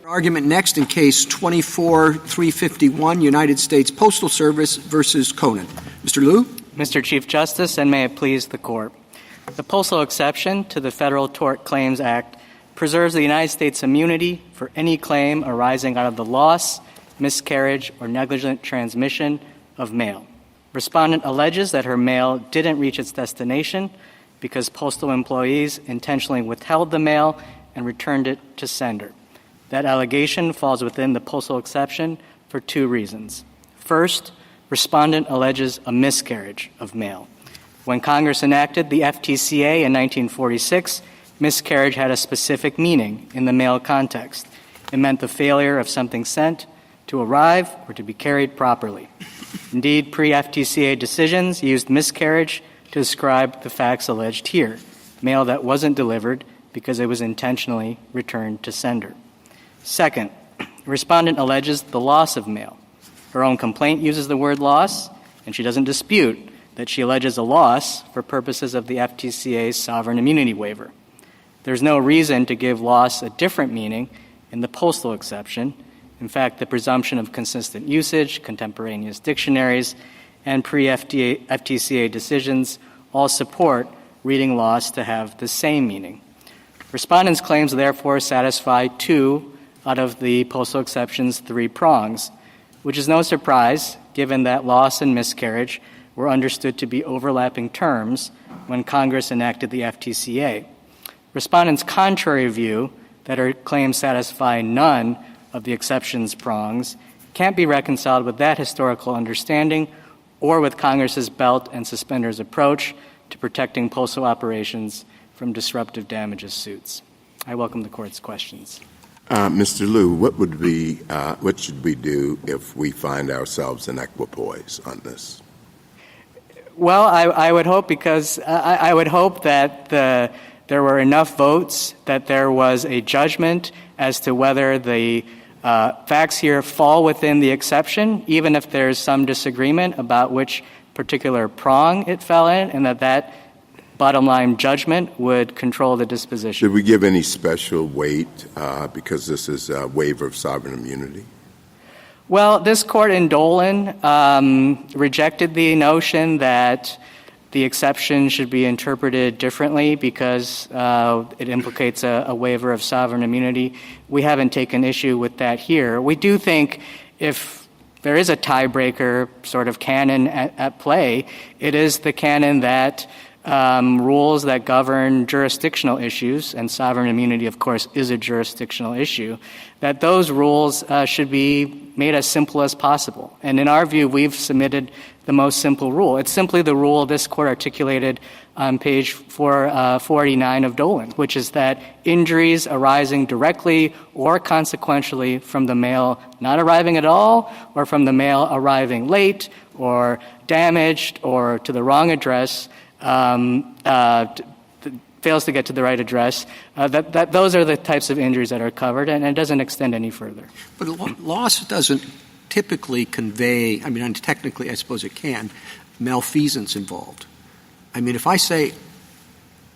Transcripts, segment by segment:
Argument next in Case 24-351, United States Postal Service versus Konan. Mr. Liu? Mr. Chief Justice, and may it please the Court. The postal exception to the Federal Tort Claims Act preserves the United States immunity for any claim arising out of the loss, miscarriage, or negligent transmission of mail. Respondent alleges that her mail didn't reach its destination because postal employees intentionally withheld the mail and returned it to sender. That allegation falls within the postal exception for two reasons. First, respondent alleges a miscarriage of mail. When Congress enacted the FTCA in 1946, miscarriage had a specific meaning in the mail context. It meant the failure of something sent to arrive or to be carried properly. Indeed, pre-FTCA decisions used miscarriage to describe the facts alleged here, mail that wasn't delivered because it was intentionally returned to sender. Second, respondent alleges the loss of mail. Her own complaint uses the word loss, and she doesn't dispute that she alleges a loss for purposes of the FTCA's sovereign immunity waiver. There's no reason to give loss a different meaning in the postal exception. In fact, the presumption of consistent usage, contemporaneous dictionaries, and pre-FTCA decisions all support reading loss to have the same meaning. Respondent's claims therefore satisfy two out of the postal exception's three prongs, which is no surprise given that loss and miscarriage were understood to be overlapping terms when Congress enacted the FTCA. Respondent's contrary view that her claims satisfy none of the exception's prongs can't be reconciled with that historical understanding or with Congress's belt and suspenders approach to protecting postal operations from disruptive damages suits. I welcome the Court's questions. Mr. Liu, what should we do if we find ourselves in equipoise on this? Well, I would hope I would hope that there were enough votes that there was a judgment as to whether the facts here fall within the exception, even if there's some disagreement about which particular prong it fell in, and that bottom line judgment would control the disposition. Should we give any special weight because this is a waiver of sovereign immunity? Well, this court in Dolan rejected the notion that the exception should be interpreted differently because it implicates a waiver of sovereign immunity. We haven't taken issue with that here. We do think if there is a tiebreaker sort of canon at play, it is the canon that rules that govern jurisdictional issues, and sovereign immunity, of course, is a jurisdictional issue, that those rules should be made as simple as possible. And in our view, we've submitted the most simple rule. It's simply the rule this Court articulated on page 489 of Dolan, which is that injuries arising directly or consequentially from the mail not arriving at all, or from the mail arriving late or damaged or to the wrong address, fails to get to the right address, that those are the types of injuries that are covered, and it doesn't extend any further. But loss doesn't typically convey, and technically I suppose it can, malfeasance involved. If I say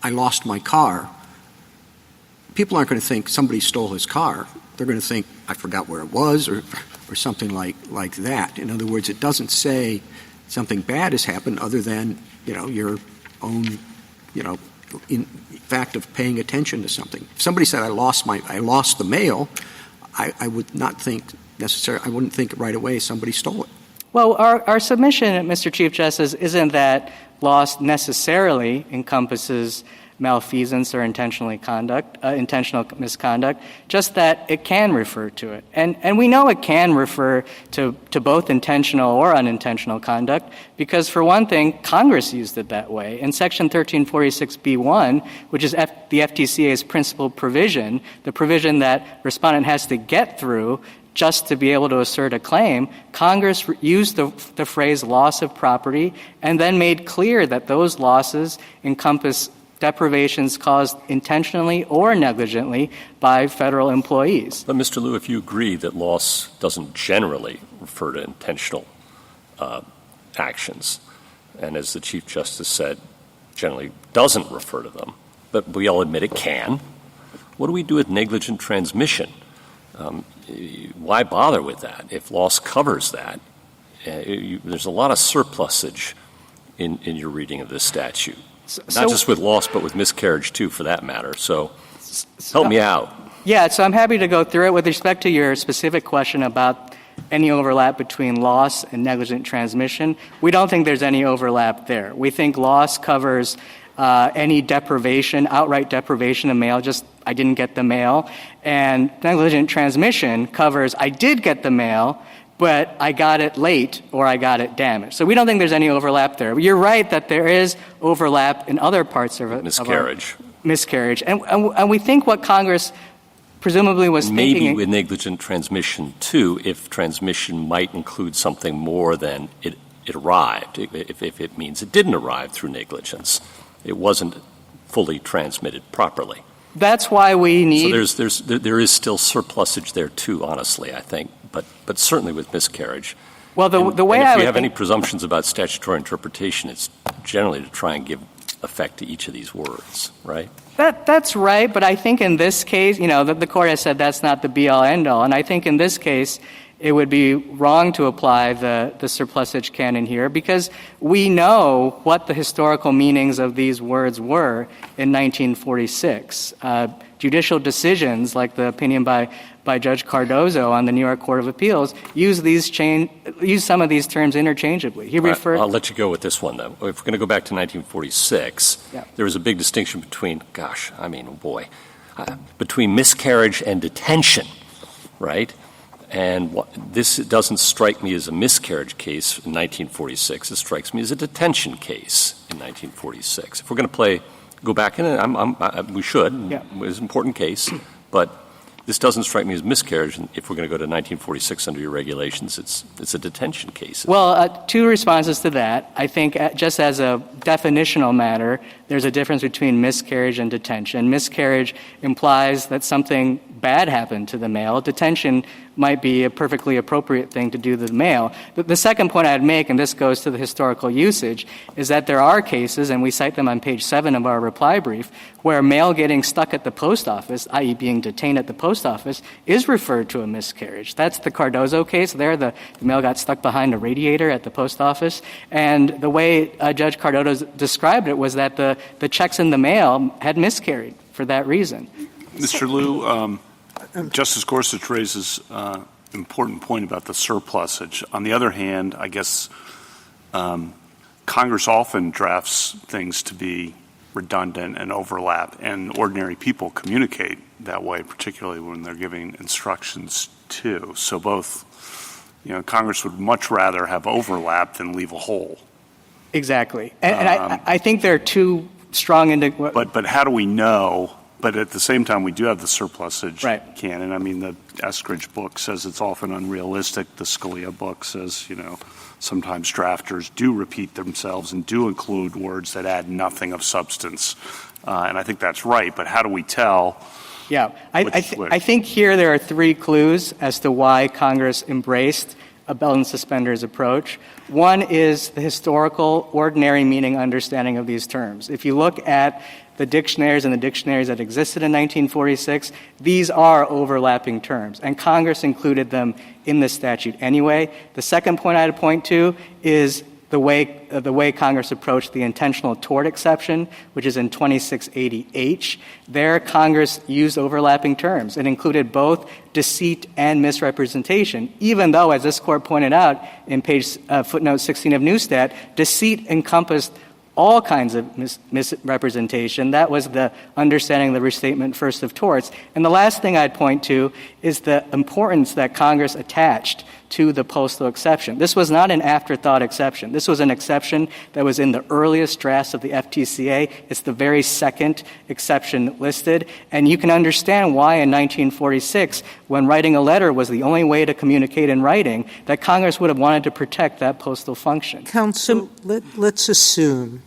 I lost my car, people aren't going to think somebody stole his car. They're going to think I forgot where it was or something like that. In other words, it doesn't say something bad has happened other than your own, in fact of paying attention to something. If somebody said I lost the mail, I would not think necessarily. I wouldn't think right away somebody stole it. Well, our submission, Mr. Chief Justice, isn't that loss necessarily encompasses malfeasance or intentional misconduct, just that it can refer to it. And we know it can refer to both intentional or unintentional conduct because, for one thing, Congress used it that way. In Section 1346b1, which is the FTCA's principal provision, the provision that respondent has to get through just to be able to assert a claim, Congress used the phrase loss of property and then made clear that those losses encompass deprivations caused intentionally or negligently by federal employees. But, Mr. Liu, if you agree that loss doesn't generally refer to intentional actions, and as the Chief Justice said, generally doesn't refer to them, but we all admit it can, what do we do with negligent transmission? why bother with that? If loss covers that, there's a lot of surplusage in your reading of this statute. Not just with loss, but with miscarriage, too, for that matter. So help me out. Yeah, so I'm happy to go through it. With respect to your specific question about any overlap between loss and negligent transmission, we don't think there's any overlap there. We think loss covers any deprivation, outright deprivation of mail, just I didn't get the mail. And negligent transmission covers I did get the mail, but I got it late or I got it damaged. So we don't think there's any overlap there. You're right that there is overlap in other parts of it. Miscarriage. And we think what Congress presumably was thinking. Maybe with negligent transmission, too, if transmission might include something more than it arrived, if it means it didn't arrive through negligence. It wasn't fully transmitted properly. That's why we need. So there is still surplusage there, too, honestly, I think. But certainly with miscarriage. Well, the way if I we would have any presumptions about statutory interpretation, it's generally to try and give effect to each of these words, right? That's right, but I think in this case, the court has said that's not the be-all, end-all, and I think in this case it would be wrong to apply the surplusage canon here because we know what the historical meanings of these words were in 1946. Judicial decisions, like the opinion by Judge Cardozo on the New York Court of Appeals, use some of these terms interchangeably. I'll let you go with this one, though. If we're going to go back to 1946, there was a big distinction between, between miscarriage and detention, right? And this doesn't strike me as a miscarriage case in 1946. It strikes me as a detention case in 1946. If we're going to go back in it, we should. Yeah. It's an important case, but this doesn't strike me as miscarriage. And if we're going to go to 1946 under your regulations, it's a detention case. Well, two responses to that. I think just as a definitional matter, there's a difference between miscarriage and detention. Miscarriage implies that something bad happened to the male. Detention might be a perfectly appropriate thing to do to the male. The second point I'd make, and this goes to the historical usage, is that there are cases, and we cite them on page 7 of our reply brief, where mail getting stuck at the post office, i.e. being detained at the post office, is referred to a miscarriage. That's the Cardozo case. There, the mail got stuck behind a radiator at the post office. And the way Judge Cardozo described it was that the checks in the mail had miscarried for that reason. Mr. Liu, Justice Gorsuch raises an important point about the surplusage. On the other hand, I guess Congress often drafts things to be redundant and overlap, and ordinary people communicate that way, particularly when they're giving instructions too. So both, Congress would much rather have overlap than leave a hole. Exactly. And I think there are two strong But how do we know? But at the same time, we do have the surplusage canon. I mean, the Eskridge book says it's often unrealistic. The Scalia book says, sometimes drafters do repeat themselves and do include words that add nothing of substance. And I think that's right. But how do we tell? Yeah, I think here there are three clues as to why Congress embraced a belt and suspenders approach. One is the historical, ordinary meaning understanding of these terms. If you look at the dictionaries and the dictionaries that existed in 1946, these are overlapping terms, and Congress included them in the statute anyway. The second point I'd point to is the way Congress approached the intentional tort exception, which is in 2680H. There, Congress used overlapping terms. It included both deceit and misrepresentation, even though, as this Court pointed out in footnote 16 of Newstat, deceit encompassed all kinds of misrepresentation. That was the understanding of the restatement first of torts. And the last thing I'd point to is the importance that Congress attached to the postal exception. This was not an afterthought exception. This was an exception that was in the earliest drafts of the FTCA. It's the very second exception listed. And you can understand why in 1946, when writing a letter was the only way to communicate in writing, that Congress would have wanted to protect that postal function. Counsel, let's assume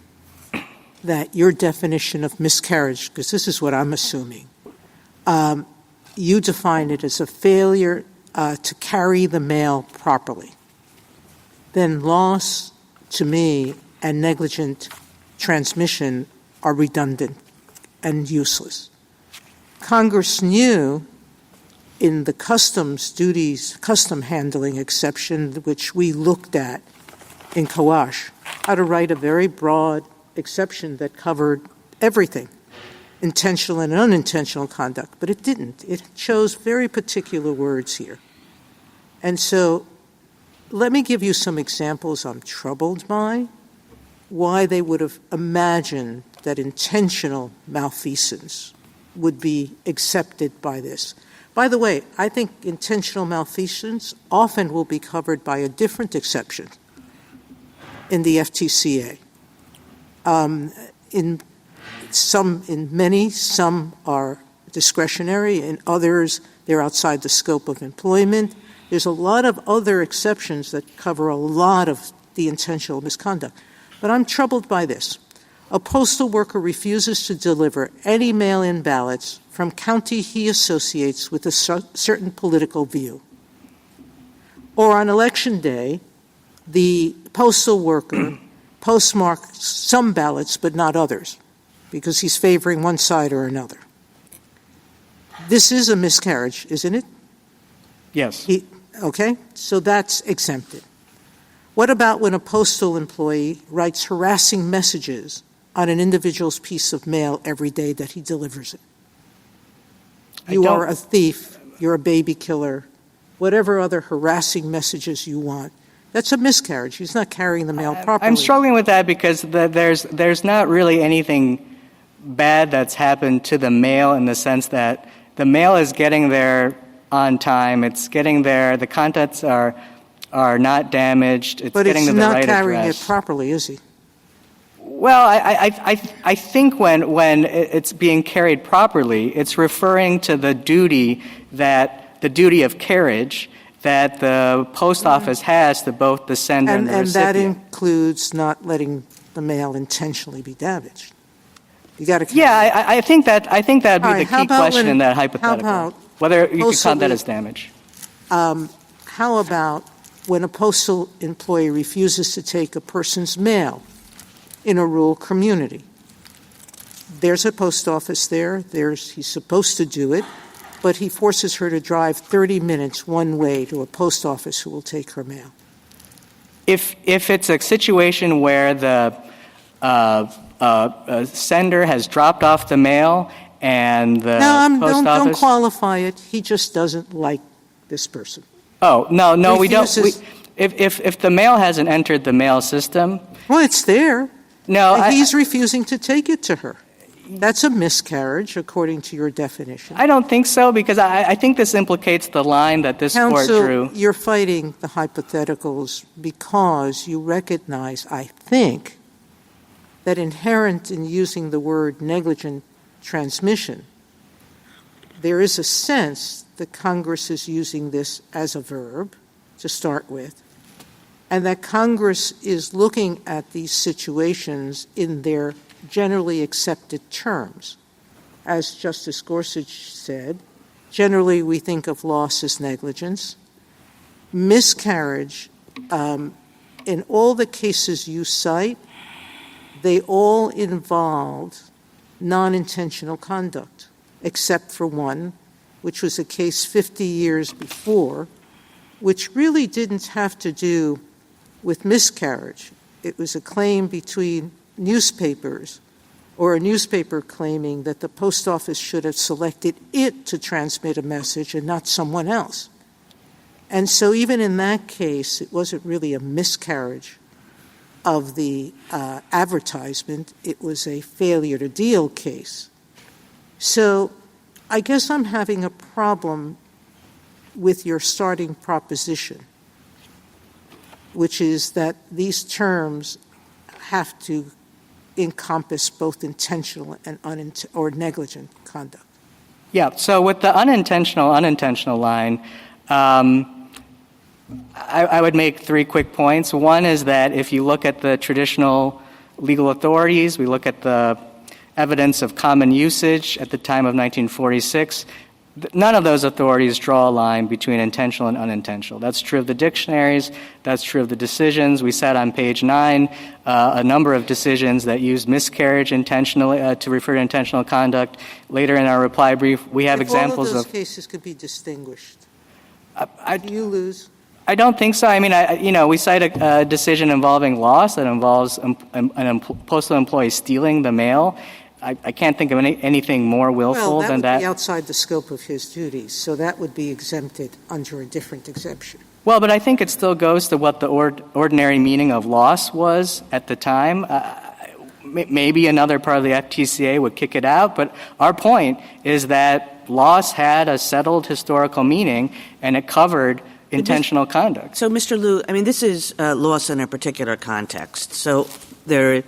that your definition of miscarriage, because this is what I'm assuming, you define it as a failure to carry the mail properly. Then loss, to me, and negligent transmission are redundant and useless. Congress knew in the customs duties, custom handling exception, which we looked at in Kawash, how to write a very broad exception that covered everything, intentional and unintentional conduct, but it didn't. It chose very particular words here. And so let me give you some examples I'm troubled by, why they would have imagined that intentional malfeasance would be accepted by this. By the way, I think intentional malfeasance often will be covered by a different exception in the FTCA. In many, some are discretionary, in others, they're outside the scope of employment. There's a lot of other exceptions that cover a lot of the intentional misconduct. But I'm troubled by this. A postal worker refuses to deliver any mail-in ballots from county he associates with a certain political view. Or on election day, the postal worker postmarks some ballots but not others because he's favoring one side or another. This is a miscarriage, isn't it? Yes. Okay, so that's exempted. What about when a postal employee writes harassing messages on an individual's piece of mail every day that he delivers it? You are a thief, you're a baby killer, whatever other harassing messages you want. That's a miscarriage. He's not carrying the mail properly. I'm struggling with that because there's not really anything bad that's happened to the mail in the sense that the mail is getting there on time. It's getting there. The contents are not damaged. It's getting to the right address. But he's not carrying it properly, is he? Well, I think when it's being carried properly, it's referring to the duty of carriage that the post office has to both the sender and the recipient. And that includes not letting the mail intentionally be damaged. You got to. Yeah, I think that would be the key question in that hypothetical. Whether you could count that as damage. How about when a postal employee refuses to take a person's mail in a rural community? There's a post office there. He's supposed to do it, but he forces her to drive 30 minutes one way to a post office who will take her mail. If it's a situation where the sender has dropped off the mail and the post office... Don't qualify it. He just doesn't like this person. Oh, no, we don't. If the mail hasn't entered the mail system... Well, it's there. No, he's refusing to take it to her. That's a miscarriage, according to your definition. I don't think so, because I think this implicates the line that this court drew. Counsel, you're fighting the hypotheticals because you recognize, I think, that inherent in using the word negligent transmission, there is a sense that Congress is using this as a verb to start with, and that Congress is looking at these situations in their generally accepted terms. As Justice Gorsuch said, generally we think of loss as negligence. Miscarriage, in all the cases you cite, they all involved non-intentional conduct, except for one, which was a case 50 years before, which really didn't have to do with miscarriage. It was a claim between newspapers, or a newspaper claiming that the post office should have selected it to transmit a message and not someone else. And so even in that case, it wasn't really a miscarriage of the advertisement. It was a failure to deal case. So I guess I'm having a problem with your starting proposition, which is that these terms have to encompass both intentional and or negligent conduct. Yeah, so with the unintentional line, I would make 3 quick points. One is that if you look at the traditional legal authorities, we look at the evidence of common usage at the time of 1946, None of those authorities draw a line between intentional and unintentional. That's true of the dictionaries. That's true of the decisions. We said on page 9 a number of decisions that use miscarriage intentionally to refer to intentional conduct. Later in our reply brief, we have examples all of those cases could be distinguished. Do you lose? I don't think so. I mean, we cite a decision involving loss that involves an postal employee stealing the mail. I can't think of anything more willful than that. Well, that would be outside the scope of his duties, so that would be exempted under a different exemption. Well, but I think it still goes to what the ordinary meaning of loss was at the time. Maybe another part of the FTCA would kick it out, but our point is that loss had a settled historical meaning, and it covered intentional conduct. So, Mr. Liu, I mean, this is loss in a particular context. So there are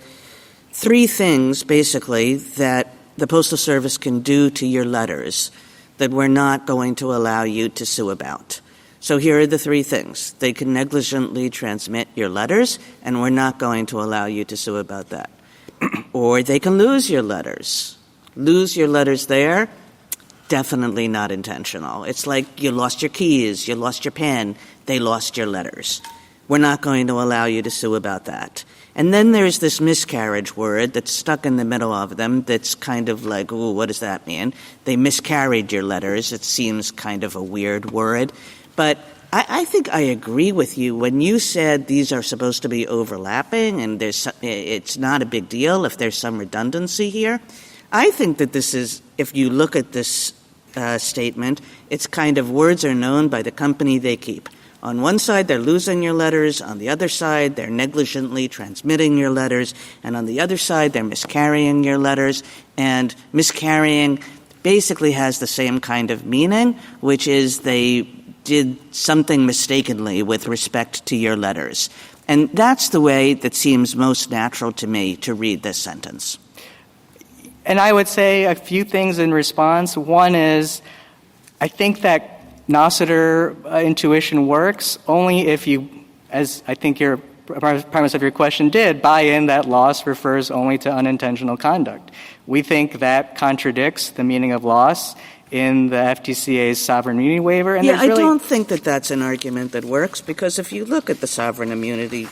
3 things, basically, that the Postal Service can do to your letters that we're not going to allow you to sue about. So here are the 3 things. They can negligently transmit your letters, and we're not going to allow you to sue about that. Or they can lose your letters. Lose your letters there, definitely not intentional. It's like you lost your keys, you lost your pen, they lost your letters. We're not going to allow you to sue about that. And then there's this miscarriage word that's stuck in the middle of them that's kind of like, ooh, what does that mean? They miscarried your letters. It seems kind of a weird word. But I think I agree with you when you said these are supposed to be overlapping and it's not a big deal if there's some redundancy here. I think that this is, if you look at this statement, it's kind of words are known by the company they keep. On one side, they're losing your letters. On the other side, they're negligently transmitting your letters. And on the other side, they're miscarrying your letters. And miscarrying basically has the same kind of meaning, which is they did something mistakenly with respect to your letters. And that's the way that seems most natural to me to read this sentence. And I would say a few things in response. One is, I think that Nossiter intuition works only if you, as I think your premise of your question did, buy in that loss refers only to unintentional conduct. We think that contradicts the meaning of loss in the FTCA's sovereign immunity waiver. And I don't think that that's an argument that works, because if you look at the sovereign immunity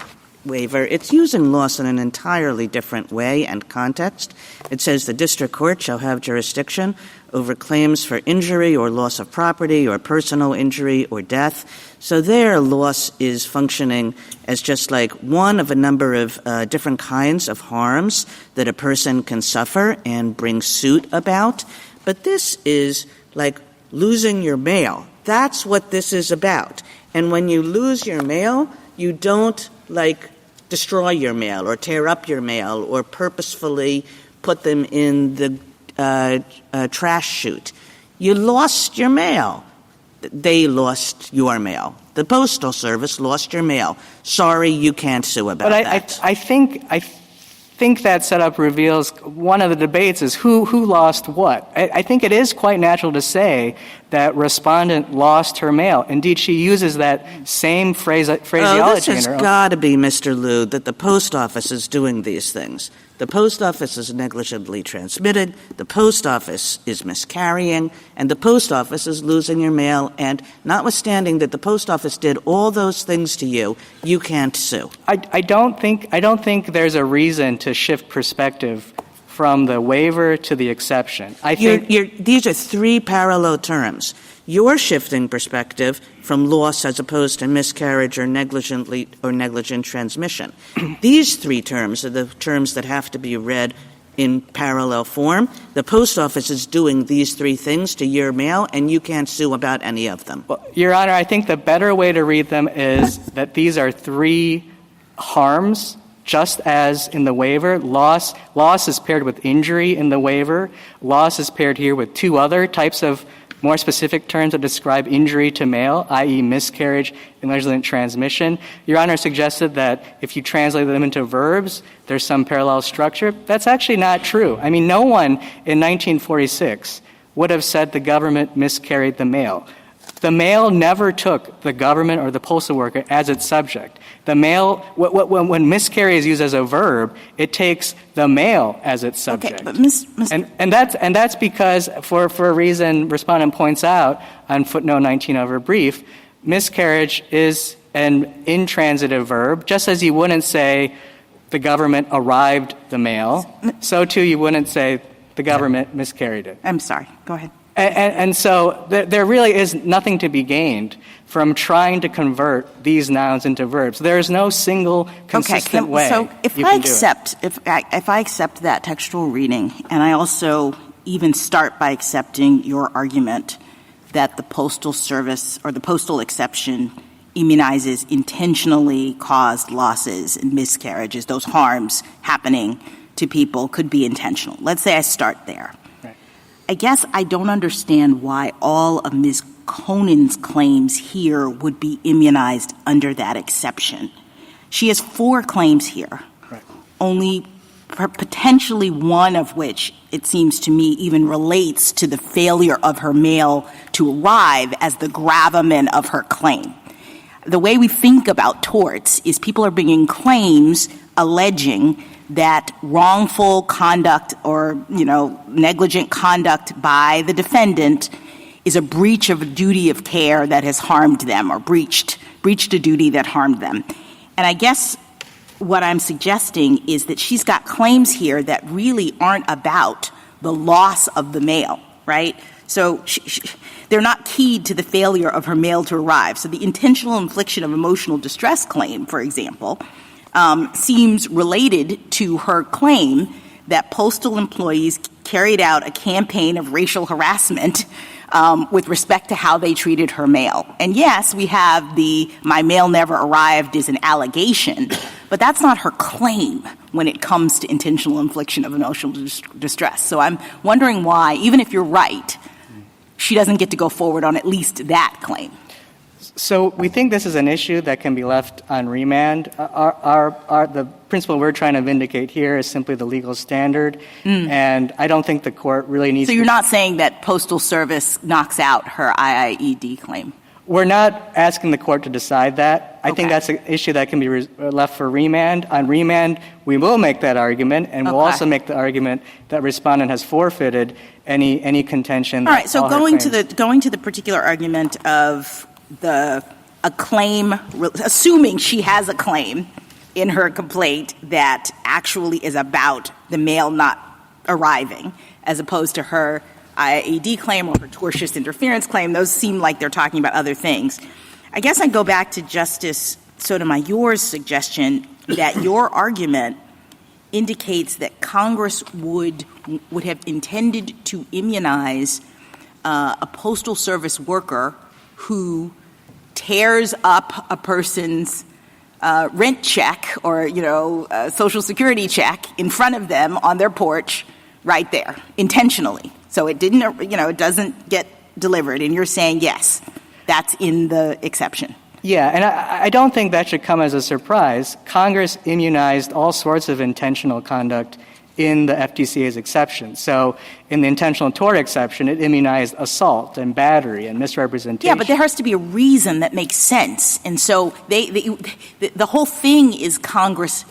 waiver, it's using loss in an entirely different way and context. It says the district court shall have jurisdiction over claims for injury or loss of property or personal injury or death. So there, loss is functioning as just like one of a number of different kinds of harms that a person can suffer and bring suit about. But this is like losing your mail. That's what this is about. And when you lose your mail, you don't like destroy your mail or tear up your mail or purposefully put them in the trash chute. You lost your mail. They lost your mail. The Postal Service lost your mail. Sorry, you can't sue about that. I think that setup reveals one of the debates is who lost what. I think it is quite natural to say that respondent lost her mail. Indeed, she uses that same phraseology. This has got to be, Mr. Liu, that the post office is doing these things. The post office is negligently transmitted, the post office is miscarrying, and the post office is losing your mail. And notwithstanding that the post office did all those things to you, you can't sue. I don't think there's a reason to shift perspective from the waiver to the exception. These are 3 parallel terms. You're shifting perspective from loss as opposed to miscarriage or negligent transmission. These 3 terms are the terms that have to be read in parallel form. The post office is doing these 3 things to your mail, and you can't sue about any of them. Well, Your Honor, I think the better way to read them is that these are 3 harms. Just as in the waiver, loss is paired with injury in the waiver. Loss is paired here with 2 other types of more specific terms that describe injury to mail, i.e. miscarriage and negligent transmission. Your Honor suggested that if you translate them into verbs, there's some parallel structure. That's actually not true. I mean, no one in 1946 would have said the government miscarried the mail. The mail never took the government or the postal worker as its subject. The mail, when miscarry is used as a verb, it takes the mail as its subject. Okay, but And that's because, for a reason respondent points out on footnote 19 of her brief, miscarriage is an intransitive verb, just as you wouldn't say the government arrived the mail, so too you wouldn't say the government miscarried it. I'm sorry. Go ahead. And so there really is nothing to be gained from trying to convert these nouns into verbs. There is no single consistent way. So if I accept that textual reading, and I also even start by accepting your argument that the Postal Service or the postal exception immunizes intentionally caused losses and miscarriages, those harms happening to people could be intentional. Let's say I start there. I guess I don't understand why all of Ms. Konan's claims here would be immunized under that exception. She has 4 claims here, only potentially one of which, it seems to me, even relates to the failure of her mail to arrive as the gravamen of her claim. The way we think about torts is people are bringing claims alleging that wrongful conduct or, negligent conduct by the defendant is a breach of a duty of care that has harmed them or breached a duty that harmed them. And I guess what I'm suggesting is that she's got claims here that really aren't about the loss of the mail, right? So they're not keyed to the failure of her mail to arrive. So the intentional infliction of emotional distress claim, for example, seems related to her claim that postal employees carried out a campaign of racial harassment with respect to how they treated her mail. And yes, we have the "my mail never arrived" is an allegation, but that's not her claim when it comes to intentional infliction of emotional distress. So I'm wondering why, even if you're right, she doesn't get to go forward on at least that claim. So we think this is an issue that can be left on remand. The principle we're trying to vindicate here is simply the legal standard, and I don't think the court really needs to... So you're not saying that Postal Service knocks out her IIED claim? We're not asking the court to decide that. I think that's an issue that can be left for remand. On remand, we will make that argument, and we'll also make the argument that respondent has forfeited any contention. All right, so going to the particular argument of a claim, assuming she has a claim in her complaint that actually is about the mail not arriving, as opposed to her IIED claim or her tortious interference claim, those seem like they're talking about other things. I guess I go back to Justice Sotomayor's suggestion that your argument indicates that Congress would have intended to immunize a Postal Service worker who tears up a person's rent check or, Social Security check in front of them on their porch right there, intentionally. So it it doesn't get delivered. And you're saying, yes, that's in the exception. Yeah, and I don't think that should come as a surprise. Congress immunized all sorts of intentional conduct in the FTCA's exception. So in the intentional tort exception, it immunized assault and battery and misrepresentation. Yeah, but there has to be a reason that makes sense. And so the whole thing is Congress,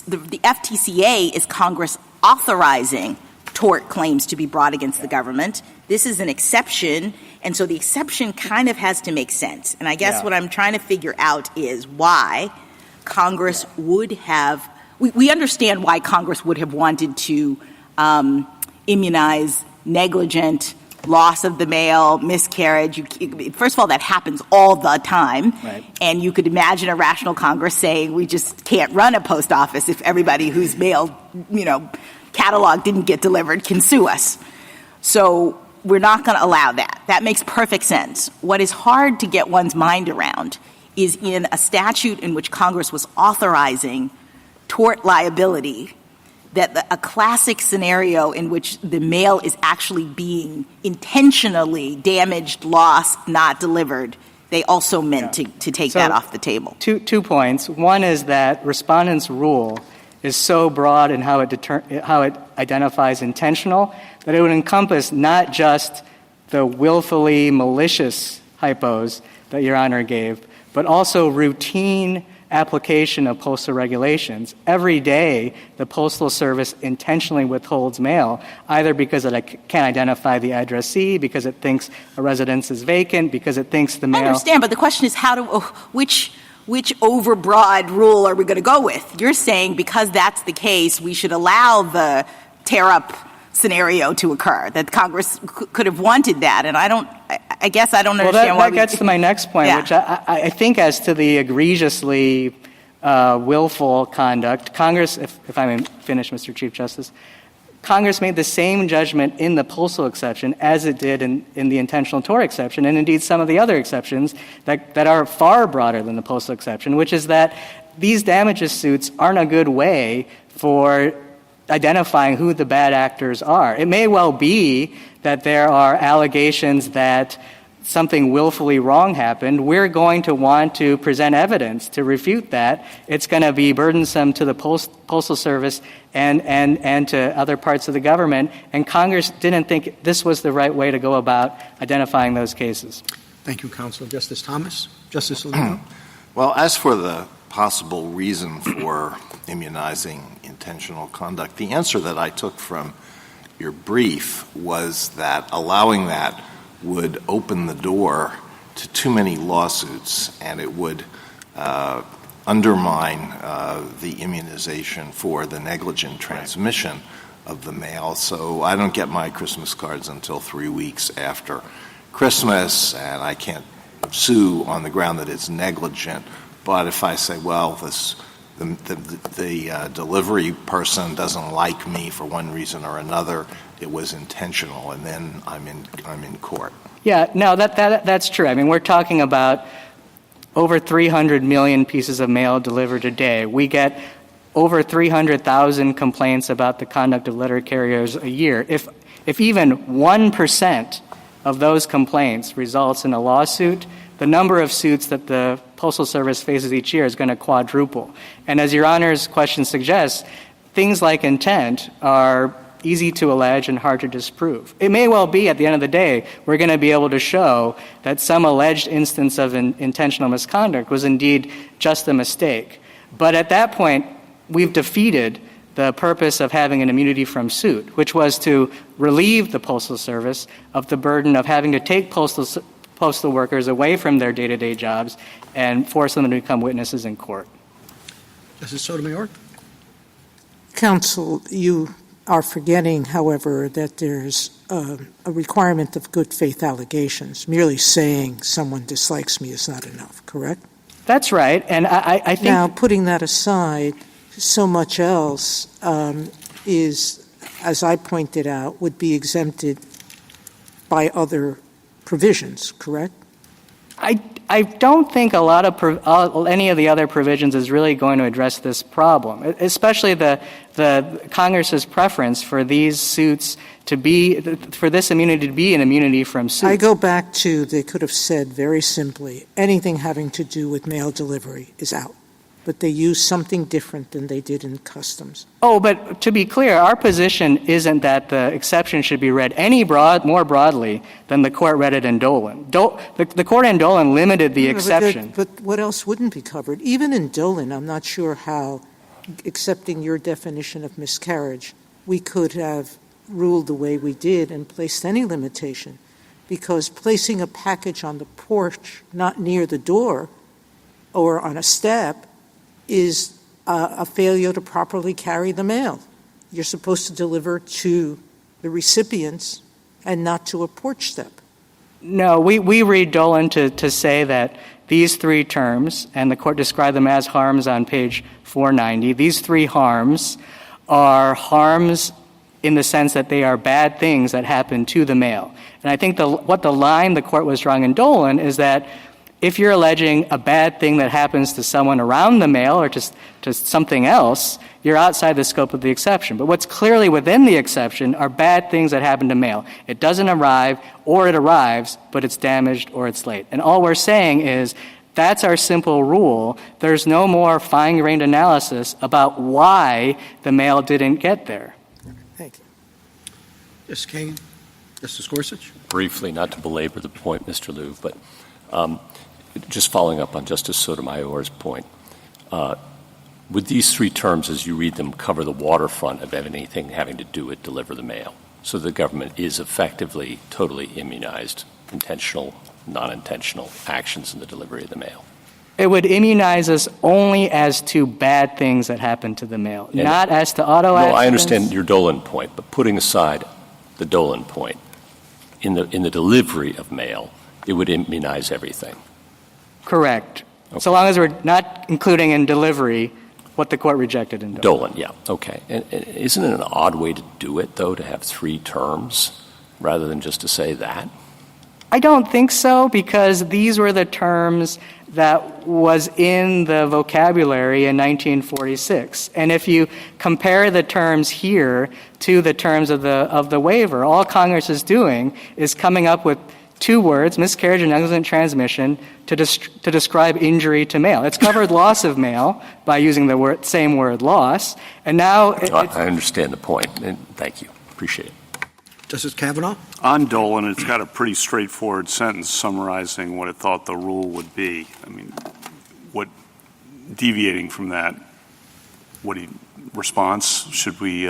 the FTCA is Congress authorizing tort claims to be brought against the government. This is an exception, and so the exception kind of has to make sense. And I guess what I'm trying to figure out is why Congress would have – we understand why Congress would have wanted to immunize negligent loss of the mail, miscarriage. First of all, that happens all the time. Right. And you could imagine a rational Congress saying we just can't run a post office if everybody whose mail, catalog didn't get delivered can sue us. So we're not going to allow that. That makes perfect sense. What is hard to get one's mind around is in a statute in which Congress was authorizing tort liability, that a classic scenario in which the mail is actually being intentionally damaged, lost, not delivered, they also meant to take that off the table. Two points. One is that respondent's rule is so broad in how it identifies intentional that it would encompass not just the willfully malicious typos that Your Honor gave, but also routine application of postal regulations. Every day, the Postal Service intentionally withholds mail, either because it can't identify the addressee, because it thinks a residence is vacant, because it thinks the mail... I understand, but the question is which overbroad rule are we going to go with? You're saying because that's the case, we should allow the tear-up scenario to occur, that Congress could have wanted that, and I guess I don't understand why that gets to my next point, which I think as to the egregiously willful conduct, Congress, if I may finish, Mr. Chief Justice, Congress made the same judgment in the postal exception as it did in the intentional tort exception, and indeed some of the other exceptions that are far broader than the postal exception, which is that these damages suits aren't a good way for identifying who the bad actors are. It may well be that there are allegations that something willfully wrong happened. We're going to want to present evidence to refute that. It's going to be burdensome to the Postal Service and to other parts of the government, and Congress didn't think this was the right way to go about identifying those cases. Thank you, Counsel. Justice Thomas? Justice Alito? Well, as for the possible reason for immunizing intentional conduct, the answer that I took from your brief was that allowing that would open the door to too many lawsuits, and it would undermine the immunization for the negligent transmission of the mail. So I don't get my Christmas cards until 3 weeks after Christmas, and I can't sue on the ground that it's negligent. But if I say, well, the delivery person doesn't like me for one reason or another, it was intentional, and then I'm in court. Yeah, no, that's true. I mean, we're talking about over 300 million pieces of mail delivered a day. We get over 300,000 complaints about the conduct of letter carriers a year. If even 1% of those complaints results in a lawsuit, the number of suits that the Postal Service faces each year is going to quadruple. And as Your Honor's question suggests, things like intent are easy to allege and hard to disprove. It may well be, at the end of the day, we're going to be able to show that some alleged instance of intentional misconduct was indeed just a mistake. But at that point, we've defeated the purpose of having an immunity from suit, which was to relieve the Postal Service of the burden of having to take postal workers away from their day-to-day jobs and force them to become witnesses in court. Justice Sotomayor? Counsel, you are forgetting, however, that there's a requirement of good faith allegations. Merely saying someone dislikes me is not enough, correct? That's right. And I think... Now, putting that aside, so much else is, as I pointed out, would be exempted by other provisions, correct? I don't think a lot of any of the other provisions is really going to address this problem, especially the Congress's preference for these suits to be, for this immunity to be an immunity from suit. I go back to, they could have said very simply, anything having to do with mail delivery is out. But they use something different than they did in customs. Oh, but to be clear, our position isn't that the exception should be read more broadly than the court read it in Dolan. The court in Dolan limited the exception. But what else wouldn't be covered? Even in Dolan, I'm not sure how, accepting your definition of miscarriage, we could have ruled the way we did and placed any limitation. Because placing a package on the porch, not near the door, or on a step, is a failure to properly carry the mail. You're supposed to deliver to the recipients and not to a porch step. No, we read Dolan to say that these three terms, and the court described them as harms on page 490, these three harms are harms in the sense that they are bad things that happen to the mail. And I think what the line the court was drawing in Dolan is that if you're alleging a bad thing that happens to someone around the mail or to something else, you're outside the scope of the exception. But what's clearly within the exception are bad things that happen to mail. It doesn't arrive, or it arrives, but it's damaged or it's late. And all we're saying is that's our simple rule. There's no more fine-grained analysis about why the mail didn't get there. Thank you. Justice Kagan? Justice Gorsuch? Briefly, not to belabor the point, Mr. Liu, but Just following up on Justice Sotomayor's point, would these three terms, as you read them, cover the waterfront of anything having to do with deliver the mail? So the government is effectively totally immunized, intentional, non-intentional actions in the delivery of the mail. It would immunize us only as to bad things that happen to the mail, not as to auto accidents. No, I understand your Dolan point, but putting aside the Dolan point, in the delivery of mail, it would immunize everything. Correct. Okay. So long as we're not including in delivery what the court rejected in Dolan. Dolan, yeah, okay. And isn't it an odd way to do it, though, to have three terms rather than just to say that? I don't think so, because these were the terms that was in the vocabulary in 1946. And if you compare the terms here to the terms of the waiver, all Congress is doing is coming up with two words, miscarriage and negligent transmission, to describe injury to mail. It's covered loss of mail by using the same word, loss. And now I understand the point, and thank you. Appreciate it. Justice Kavanaugh? On Dolan, it's got a pretty straightforward sentence summarizing what it thought the rule would be. I mean, deviating from that, response should we,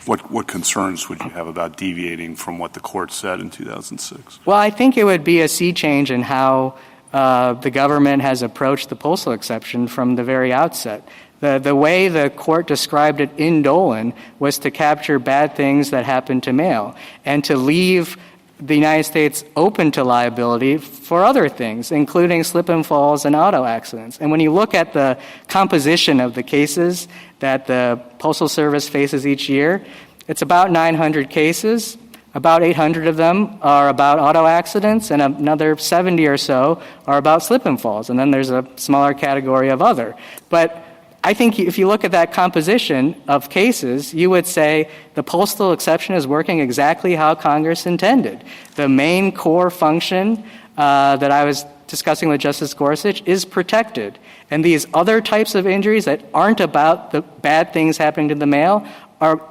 what concerns would you have about deviating from what the court said in 2006? Well, I think it would be a sea change in how the government has approached the postal exception from the very outset. The way the court described it in Dolan was to capture bad things that happen to mail and to leave the United States open to liability for other things, including slip and falls and auto accidents. And when you look at the composition of the cases that the Postal Service faces each year, it's about 900 cases. About 800 of them are about auto accidents, and another 70 or so are about slip and falls. And then there's a smaller category of other. But I think if you look at that composition of cases, you would say the postal exception is working exactly how Congress intended. The main core function that I was discussing with Justice Gorsuch is protected. And these other types of injuries that aren't about the bad things happening to the mail are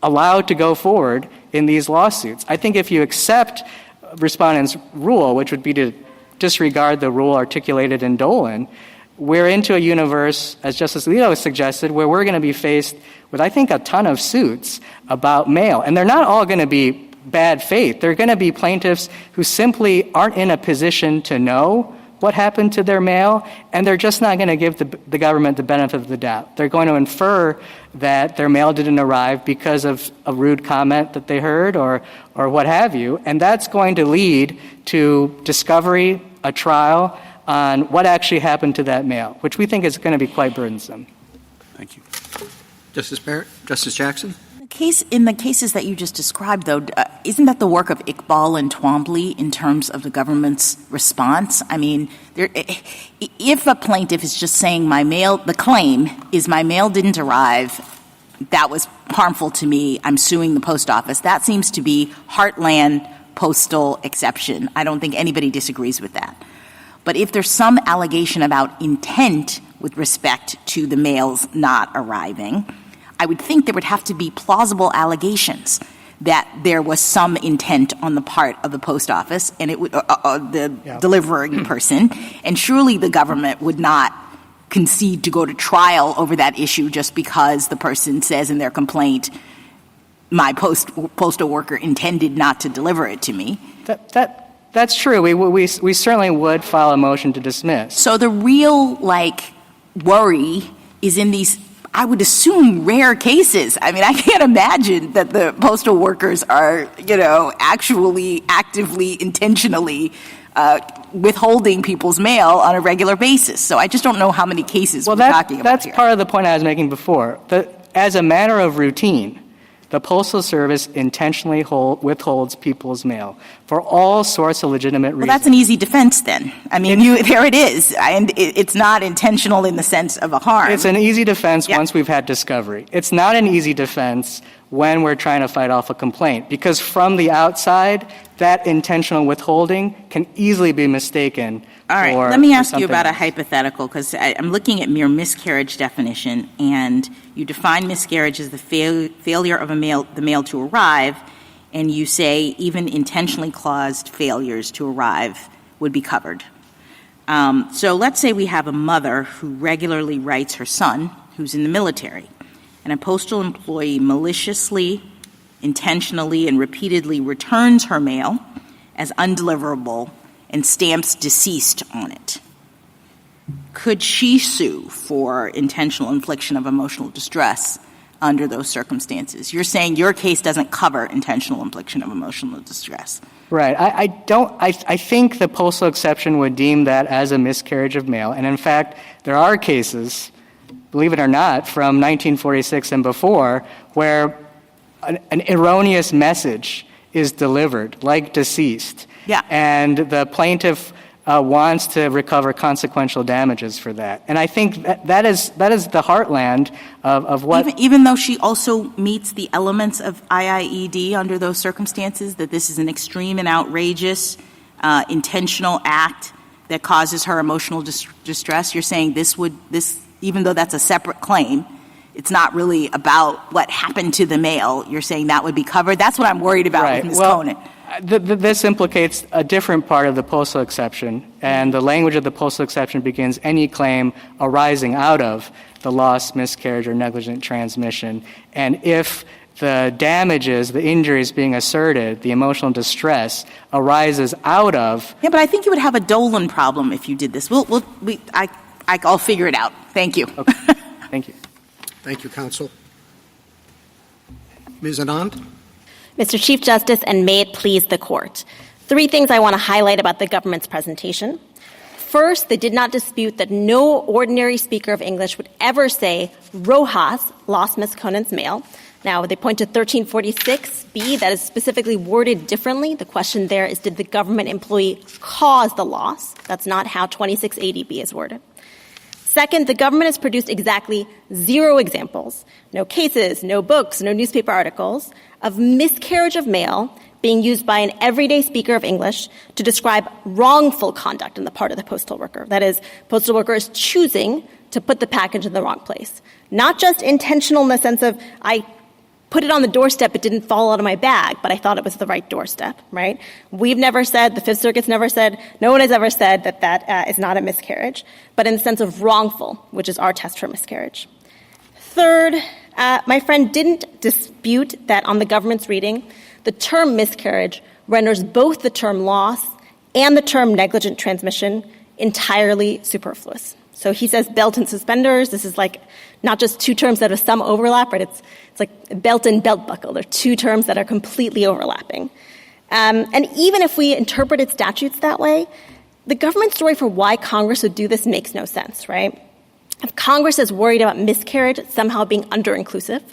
allowed to go forward in these lawsuits. I think if you accept respondents' rule, which would be to disregard the rule articulated in Dolan, we're into a universe, as Justice Alito suggested, where we're going to be faced with, I think, a ton of suits about mail. And they're not all going to be bad faith. They're going to be plaintiffs who simply aren't in a position to know what happened to their mail, and they're just not going to give the government the benefit of the doubt. They're going to infer that their mail didn't arrive because of a rude comment that they heard or what have you, and that's going to lead to discovery, a trial, on what actually happened to that mail, which we think is going to be quite burdensome. Thank you. Justice Barrett? Justice Jackson? In the cases that you just described, though, isn't that the work of Iqbal and Twombly in terms of the government's response? I mean, if a plaintiff is just saying the claim is my mail didn't arrive, that was harmful to me, I'm suing the post office, that seems to be heartland postal exception. I don't think anybody disagrees with that. But if there's some allegation about intent with respect to the mails not arriving, I would think there would have to be plausible allegations that there was some intent on the part of the post office and it would delivering person, and surely the government would not concede to go to trial over that issue just because the person says in their complaint, my postal worker intended not to deliver it to me. That's true. We certainly would file a motion to dismiss. So the real, worry is in these, I would assume, rare cases. I mean, I can't imagine that the postal workers are, actually, actively, intentionally withholding people's mail on a regular basis. So I just don't know how many cases we're talking about that's here. part of the point I was making before. As a matter of routine, the Postal Service intentionally withholds people's mail for all sorts of legitimate reasons. Well, that's an easy defense then. I mean, there it is. And it's not intentional in the sense of a harm. It's an easy defense once we've had discovery. It's not an easy defense when we're trying to fight off a complaint, because from the outside, that intentional withholding can easily be mistaken. All right, let me ask you about a hypothetical, because I'm looking at your miscarriage definition, and you define miscarriage as the failure of the mail to arrive, and you say even intentionally caused failures to arrive would be covered. So let's say we have a mother who regularly writes her son, who's in the military, and a postal employee maliciously, intentionally, and repeatedly returns her mail as undeliverable and stamps deceased on it. Could she sue for intentional infliction of emotional distress under those circumstances? You're saying your case doesn't cover intentional infliction of emotional distress. Right. I think the postal exception would deem that as a miscarriage of mail. And in fact, there are cases, believe it or not, from 1946 and before, where an erroneous message is delivered, like deceased. Yeah. And the plaintiff wants to recover consequential damages for that. And I think that is the heartland of what... Even though she also meets the elements of IIED under those circumstances, that this is an extreme and outrageous intentional act that causes her emotional distress, you're saying this, even though that's a separate claim, it's not really about what happened to the mail, you're saying that would be covered? That's what I'm worried about with Ms. Konan. This implicates a different part of the postal exception, and the language of the postal exception begins any claim arising out of the loss, miscarriage, or negligent transmission. And if the damages, the injuries being asserted, the emotional distress arises out of... Yeah, but I think you would have a Dolan problem if you did this. I'll figure it out. Thank you. Okay. Thank you. Thank you, counsel. Ms. Anand? Mr. Chief Justice, and may it please the Court. 3 things I want to highlight about the government's presentation. First, they did not dispute that no ordinary speaker of English would ever say, Rojas lost Ms. Conan's mail. Now, they point to 1346B, that is specifically worded differently. The question there is, did the government employee cause the loss? That's not how 2680B is worded. Second, the government has produced exactly 0 examples, no cases, no books, no newspaper articles, of miscarriage of mail being used by an everyday speaker of English to describe wrongful conduct on the part of the postal worker. That is, postal worker is choosing to put the package in the wrong place. Not just intentional in the sense of, I put it on the doorstep, it didn't fall out of my bag, but I thought it was the right doorstep, right? We've never said, the Fifth Circuit's never said, no one has ever said that is not a miscarriage, but in the sense of wrongful, which is our test for miscarriage. Third, my friend didn't dispute that on the government's reading, the term miscarriage renders both the term loss and the term negligent transmission entirely superfluous. So he says belt and suspenders. This is like not just 2 terms that have some overlap, right? It's like belt and belt buckle. They're 2 terms that are completely overlapping. And even if we interpreted statutes that way, the government's story for why Congress would do this makes no sense, right? If Congress is worried about miscarriage somehow being under-inclusive,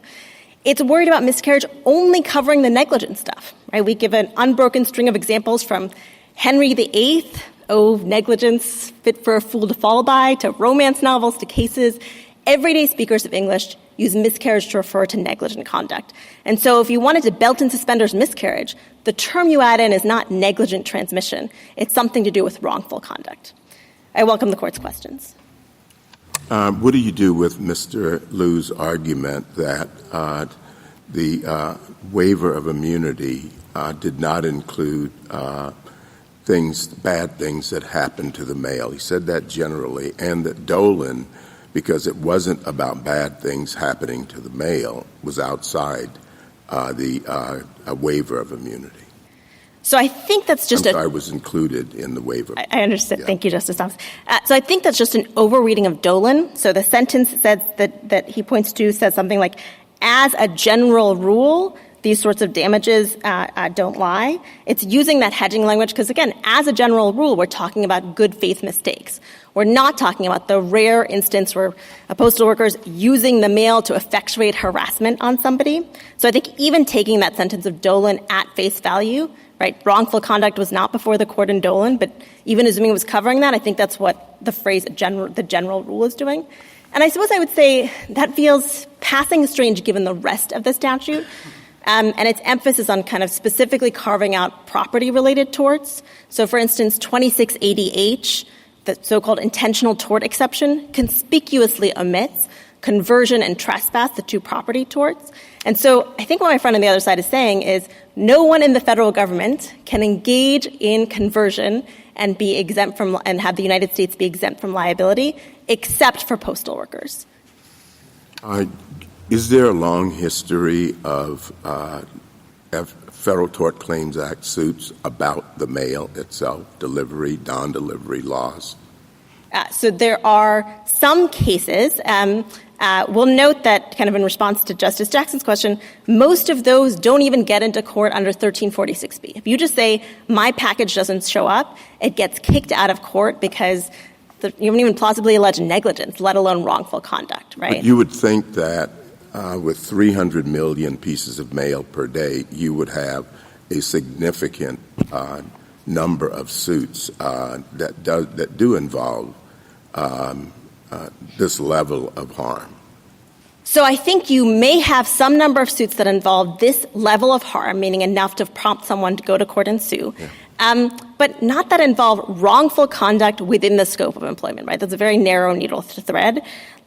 it's worried about miscarriage only covering the negligent stuff, right? We give an unbroken string of examples from Henry VIII, negligence fit for a fool to fall by, to romance novels, to cases. Everyday speakers of English use miscarriage to refer to negligent conduct. And so if you wanted to belt and suspenders miscarriage, the term you add in is not negligent transmission. It's something to do with wrongful conduct. I welcome the Court's questions. What do you do with Mr. Liu's argument that the waiver of immunity did not include bad things that happened to the mail? He said that generally, and that Dolan, because it wasn't about bad things happening to the mail, was outside the waiver of immunity. So I think that's just was included in the waiver. I understand. Yeah. Thank you, Justice Thomas. So I think that's just an overreading of Dolan. So the sentence says that he points to says something like, as a general rule, these sorts of damages don't lie. It's using that hedging language because, again, as a general rule, we're talking about good faith mistakes. We're not talking about the rare instance where a postal worker is using the mail to effectuate harassment on somebody. So I think even taking that sentence of Dolan at face value, right, wrongful conduct was not before the Court in Dolan, but even assuming it was covering that, I think that's what the phrase the general rule is doing. And I suppose I would say that feels passing strange given the rest of the statute. And its emphasis on kind of specifically carving out property-related torts. So, for instance, 2680H, the so-called intentional tort exception, conspicuously omits conversion and trespass, the 2 property torts. And so I think what my friend on the other side is saying is no one in the federal government can engage in conversion and be exempt from and have the United States be exempt from liability, except for postal workers. Is there a long history of Federal Tort Claims Act suits about the mail itself, delivery, non-delivery, loss? So there are some cases. We'll note that, kind of in response to Justice Jackson's question, most of those don't even get into court under 1346B. If you just say, my package doesn't show up, it gets kicked out of court because you don't even plausibly allege negligence, let alone wrongful conduct, right? But you would think that with 300 million pieces of mail per day, you would have a significant number of suits that do involve this level of harm. So I think you may have some number of suits that involve this level of harm, meaning enough to prompt someone to go to court and sue, but not that involve wrongful conduct within the scope of employment, right? That's a very narrow needle to thread.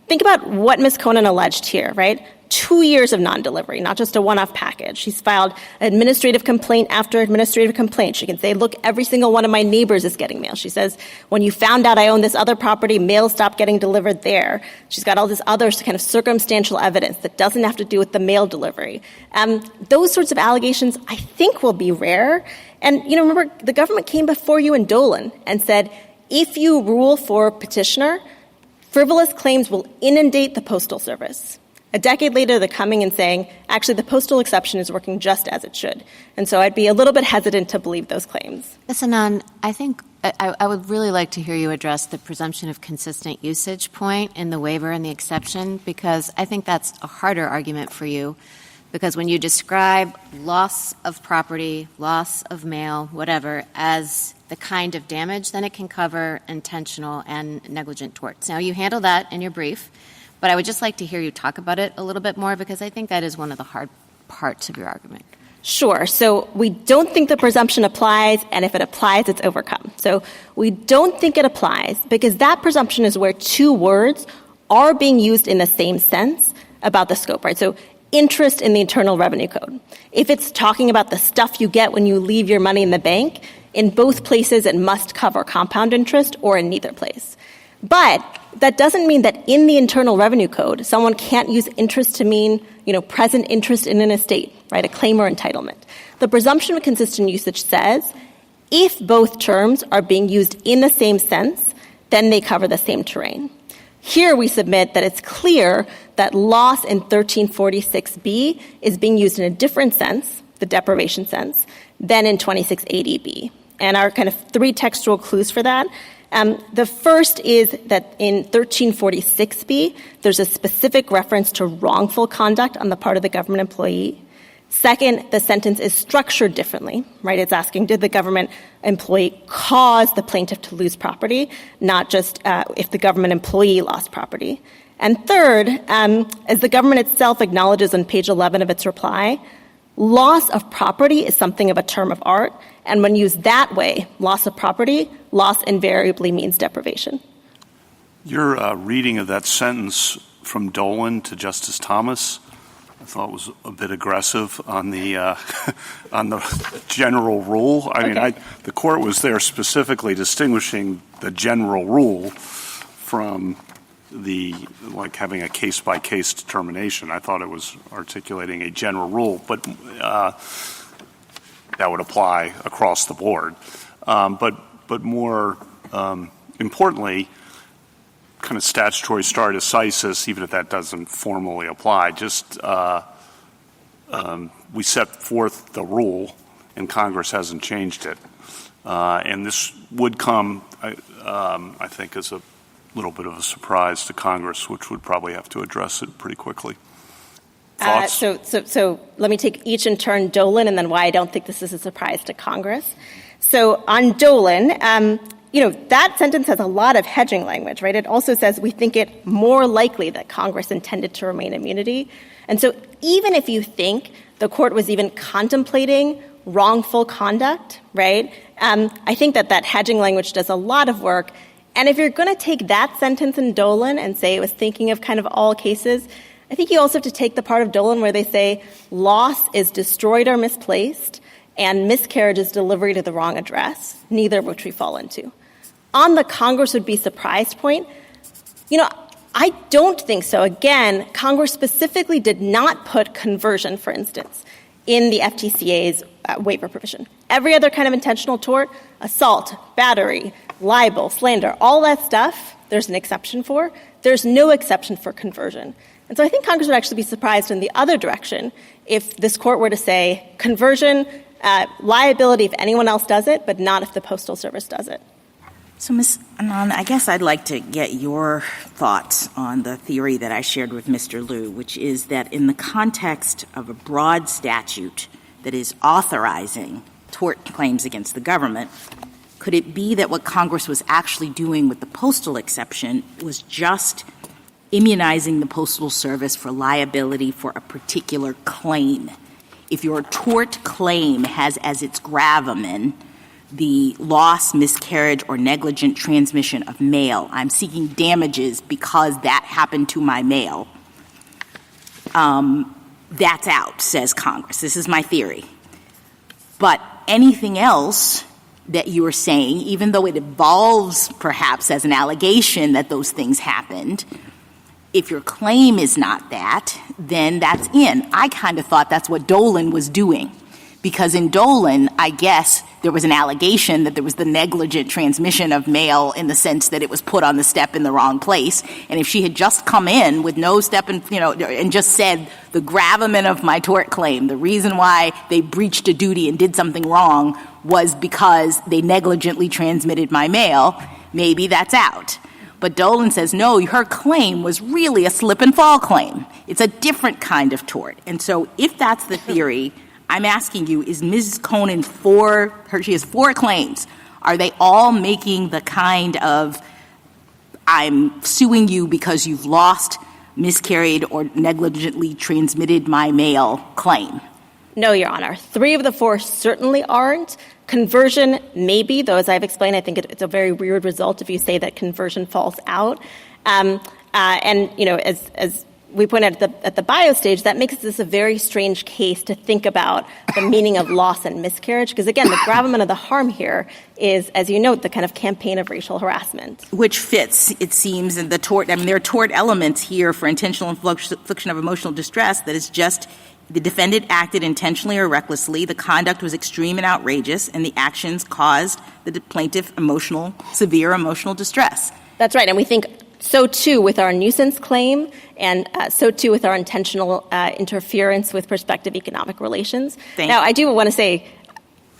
Think about what Ms. Konan alleged here, right? 2 years of non-delivery, not just a one-off package. She's filed administrative complaint after administrative complaint. She can say, look, every single one of my neighbors is getting mail. She says, when you found out I own this other property, mail stopped getting delivered there. She's got all this other kind of circumstantial evidence that doesn't have to do with the mail delivery. Those sorts of allegations, I think, will be rare. And, remember, the government came before you in Dolan and said, if you rule for petitioner, frivolous claims will inundate the Postal Service. A decade later, they're coming and saying, actually, the postal exception is working just as it should. And so I'd be a little bit hesitant to believe those claims. Ms. Anand, I think I would really like to hear you address the presumption of consistent usage point in the waiver and the exception, because I think that's a harder argument for you. Because when you describe loss of property, loss of mail, whatever, as the kind of damage, then it can cover intentional and negligent torts. Now, you handle that in your brief, but I would just like to hear you talk about it a little bit more, because I think that is one of the hard parts of your argument. Sure. So we don't think the presumption applies, and if it applies, it's overcome. So we don't think it applies because that presumption is where two words are being used in the same sense about the scope, right? So interest in the Internal Revenue Code. If it's talking about the stuff you get when you leave your money in the bank, in both places it must cover compound interest, or in neither place. But that doesn't mean that in the Internal Revenue Code, someone can't use interest to mean, present interest in an estate, right, a claim or entitlement. The presumption of consistent usage says if both terms are being used in the same sense, then they cover the same terrain. Here we submit that it's clear that loss in 1346B is being used in a different sense, the deprivation sense, than in 2680B. And our kind of three textual clues for that. The first is that in 1346B, there's a specific reference to wrongful conduct on the part of the government employee. Second, the sentence is structured differently, right? It's asking, did the government employee cause the plaintiff to lose property, not just if the government employee lost property. And third, as the government itself acknowledges on page 11 of its reply, loss of property is something of a term of art, and when used that way, loss of property, loss invariably means deprivation. Your reading of that sentence from Dolan to Justice Thomas, I thought was a bit aggressive on the on the general rule. I mean, the court was there specifically distinguishing the general rule from having a case-by-case determination. I thought it was articulating a general rule, but that would apply across the board. But more importantly, kind of statutory stare decisis, even if that doesn't formally apply, just we set forth the rule, and Congress hasn't changed it. And this would come, I think, as a little bit of a surprise to Congress, which would probably have to address it pretty quickly. Thoughts? So let me take each in turn, Dolan, and then why I don't think this is a surprise to Congress. So on Dolan, that sentence has a lot of hedging language, right? It also says we think it more likely that Congress intended to remain immunity. And so even if you think the court was even contemplating wrongful conduct, right, I think that hedging language does a lot of work. And if you're going to take that sentence in Dolan and say it was thinking of kind of all cases, I think you also have to take the part of Dolan where they say loss is destroyed or misplaced and miscarriage is delivery to the wrong address, neither of which we fall into. On the Congress would be surprised point, I don't think so. Again, Congress specifically did not put conversion, for instance, in the FTCA's waiver provision. Every other kind of intentional tort, assault, battery, libel, slander, all that stuff, there's an exception for. There's no exception for conversion. And so I think Congress would actually be surprised in the other direction if this court were to say conversion, liability if anyone else does it, but not if the Postal Service does it. So, Ms. Anand, I guess I'd like to get your thoughts on the theory that I shared with Mr. Liu, which is that in the context of a broad statute that is authorizing tort claims against the government, could it be that what Congress was actually doing with the postal exception was just immunizing the Postal Service for liability for a particular claim? If your tort claim has as its gravamen the loss, miscarriage, or negligent transmission of mail, I'm seeking damages because that happened to my mail, that's out, says Congress. This is my theory. But anything else that you are saying, even though it evolves perhaps as an allegation that those things happened, if your claim is not that, then that's in. I kind of thought that's what Dolan was doing. Because in Dolan, I guess there was an allegation that there was the negligent transmission of mail in the sense that it was put on the step in the wrong place. And if she had just come in with no step in, and just said the gravamen of my tort claim, the reason why they breached a duty and did something wrong was because they negligently transmitted my mail, maybe that's out. But Dolan says, no, her claim was really a slip and fall claim. It's a different kind of tort. And so if that's the theory, I'm asking you, is Ms. Konan she has 4 claims. Are they all making the kind of, I'm suing you because you've lost, miscarried, or negligently transmitted my mail claim? No, Your Honor. 3 of the 4 certainly aren't. Conversion, maybe, though, as I've explained, I think it's a very weird result if you say that conversion falls out. As we pointed out at the bio stage, that makes this a very strange case to think about the meaning of loss and miscarriage. Because, again, the gravamen of the harm here is, as you note, the kind of campaign of racial harassment. Which fits, it seems, in the tort. I mean, there are tort elements here for intentional infliction of emotional distress that is just the defendant acted intentionally or recklessly, the conduct was extreme and outrageous, and the actions caused the plaintiff severe emotional distress. That's right. And we think so, too, with our nuisance claim, and so, too, with our intentional interference with prospective economic relations. Now, I do want to say,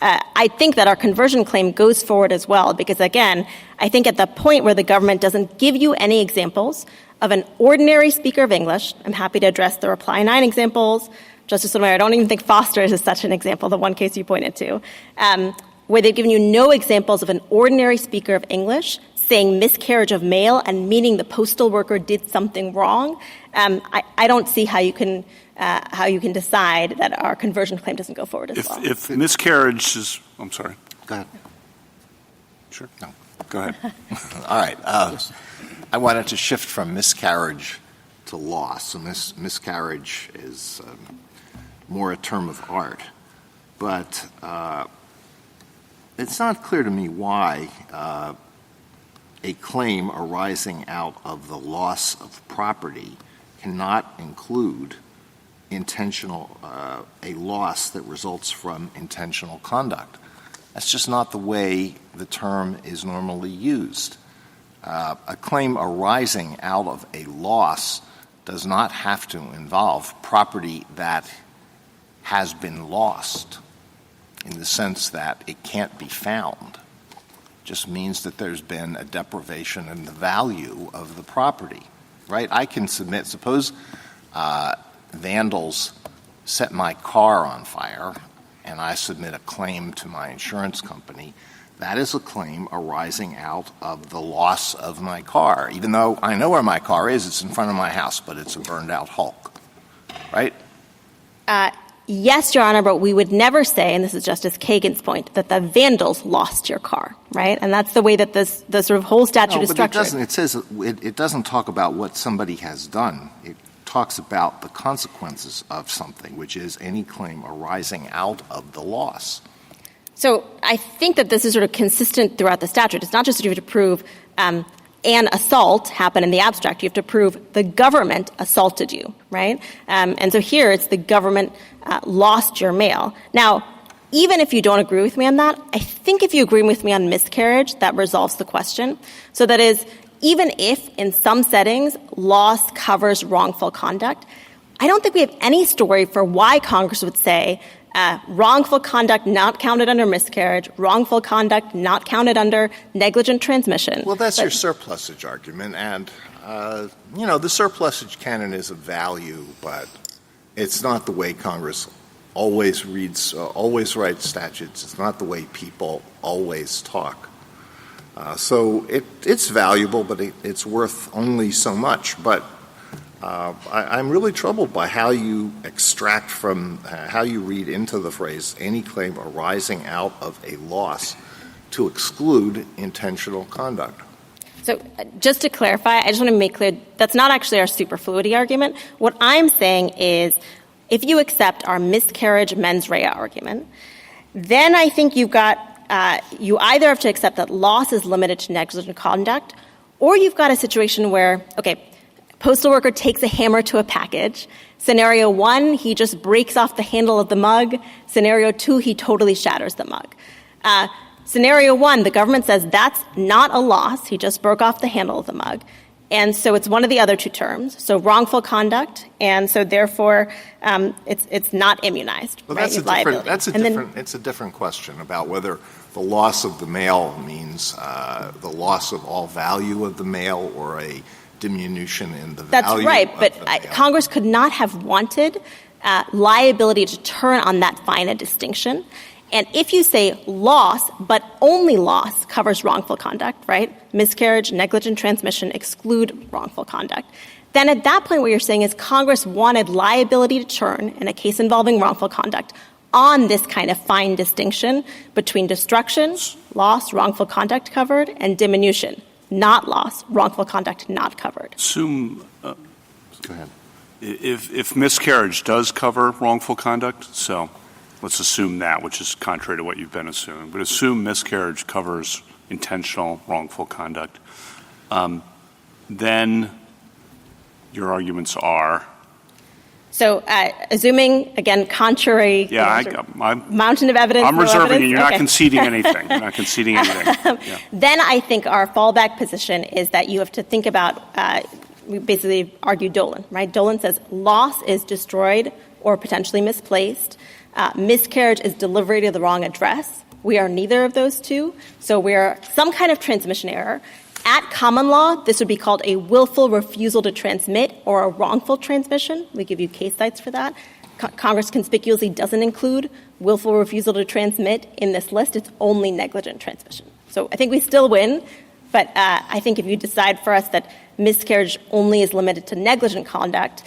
I think that our conversion claim goes forward as well, because, again, I think at the point where the government doesn't give you any examples of an ordinary speaker of English, I'm happy to address the Reply 9 examples. Justice Sotomayor, I don't even think Foster's is such an example, the one case you pointed to, where they've given you no examples of an ordinary speaker of English saying miscarriage of mail and meaning the postal worker did something wrong. I don't see how you can decide that our conversion claim doesn't go forward as well. If miscarriage is, I'm sorry. Go ahead. Sure. No. Go ahead. All right. I wanted to shift from miscarriage to loss. So miscarriage is more a term of art. But it's not clear to me why a claim arising out of the loss of property cannot include a loss that results from intentional conduct. That's just not the way the term is normally used. A claim arising out of a loss does not have to involve property that has been lost in the sense that it can't be found. It just means that there's been a deprivation in the value of the property, right? I can submit, suppose vandals set my car on fire and I submit a claim to my insurance company. That is a claim arising out of the loss of my car. Even though I know where my car is, it's in front of my house, but it's a burned-out Hulk, right? Yes, Your Honor, but we would never say, and this is Justice Kagan's point, that the vandals lost your car, right? And that's the way that the sort of whole statute is structured. It says it doesn't talk about what somebody has done. It talks about the consequences of something, which is any claim arising out of the loss. So I think that this is sort of consistent throughout the statute. It's not just that you have to prove an assault happened in the abstract. You have to prove the government assaulted you, right? And so here it's the government lost your mail. Now, even if you don't agree with me on that, I think if you agree with me on miscarriage, that resolves the question. So that is, even if in some settings loss covers wrongful conduct, I don't think we have any story for why Congress would say wrongful conduct not counted under miscarriage, wrongful conduct not counted under negligent transmission. Well, that's your surplusage argument. And, the surplusage canon is of value, but it's not the way Congress always writes statutes. It's not the way people always talk. So it's valuable, but it's worth only so much. But I'm really troubled by how you extract from, how you read into the phrase any claim arising out of a loss to exclude intentional conduct. So just to clarify, I just want to make clear that's not actually our superfluity argument. What I'm saying is if you accept our miscarriage mens rea argument, then I think you've got you either have to accept that loss is limited to negligent conduct, or you've got a situation where, postal worker takes a hammer to a package. Scenario 1, he just breaks off the handle of the mug. Scenario 2, he totally shatters the mug. Scenario 1, the government says that's not a loss. He just broke off the handle of the mug. And so it's one of the other two terms, so wrongful conduct, and so therefore it's not immunized. Well, right? It's a different question about whether the loss of the mail means the loss of all value of the mail or a diminution in the value. That's right, of but the mail. Congress could not have wanted liability to turn on that fine a distinction. And if you say loss, but only loss covers wrongful conduct, right? Miscarriage, negligent transmission exclude wrongful conduct. Then at that point what you're saying is Congress wanted liability to turn in a case involving wrongful conduct on this kind of fine distinction between destruction, loss, wrongful conduct covered, and diminution, not loss, wrongful conduct not covered. Assume, Go ahead. If miscarriage does cover wrongful conduct, so let's assume that, which is contrary to what you've been assuming, but assume miscarriage covers intentional wrongful conduct, then your arguments are? So assuming, again, contrary mountain of evidence. I'm reserving evidence. it. You're not conceding anything. You're not conceding anything. Yeah. Then I think our fallback position is that you have to think about, we basically argue Dolan, right? Dolan says loss is destroyed or potentially misplaced. Miscarriage is delivery to the wrong address. We are neither of those two. So we're some kind of transmission error. At common law, this would be called a willful refusal to transmit or a wrongful transmission. We give you case sites for that. Congress conspicuously doesn't include willful refusal to transmit in this list. It's only negligent transmission. So I think we still win, but I think if you decide for us that miscarriage only is limited to negligent conduct,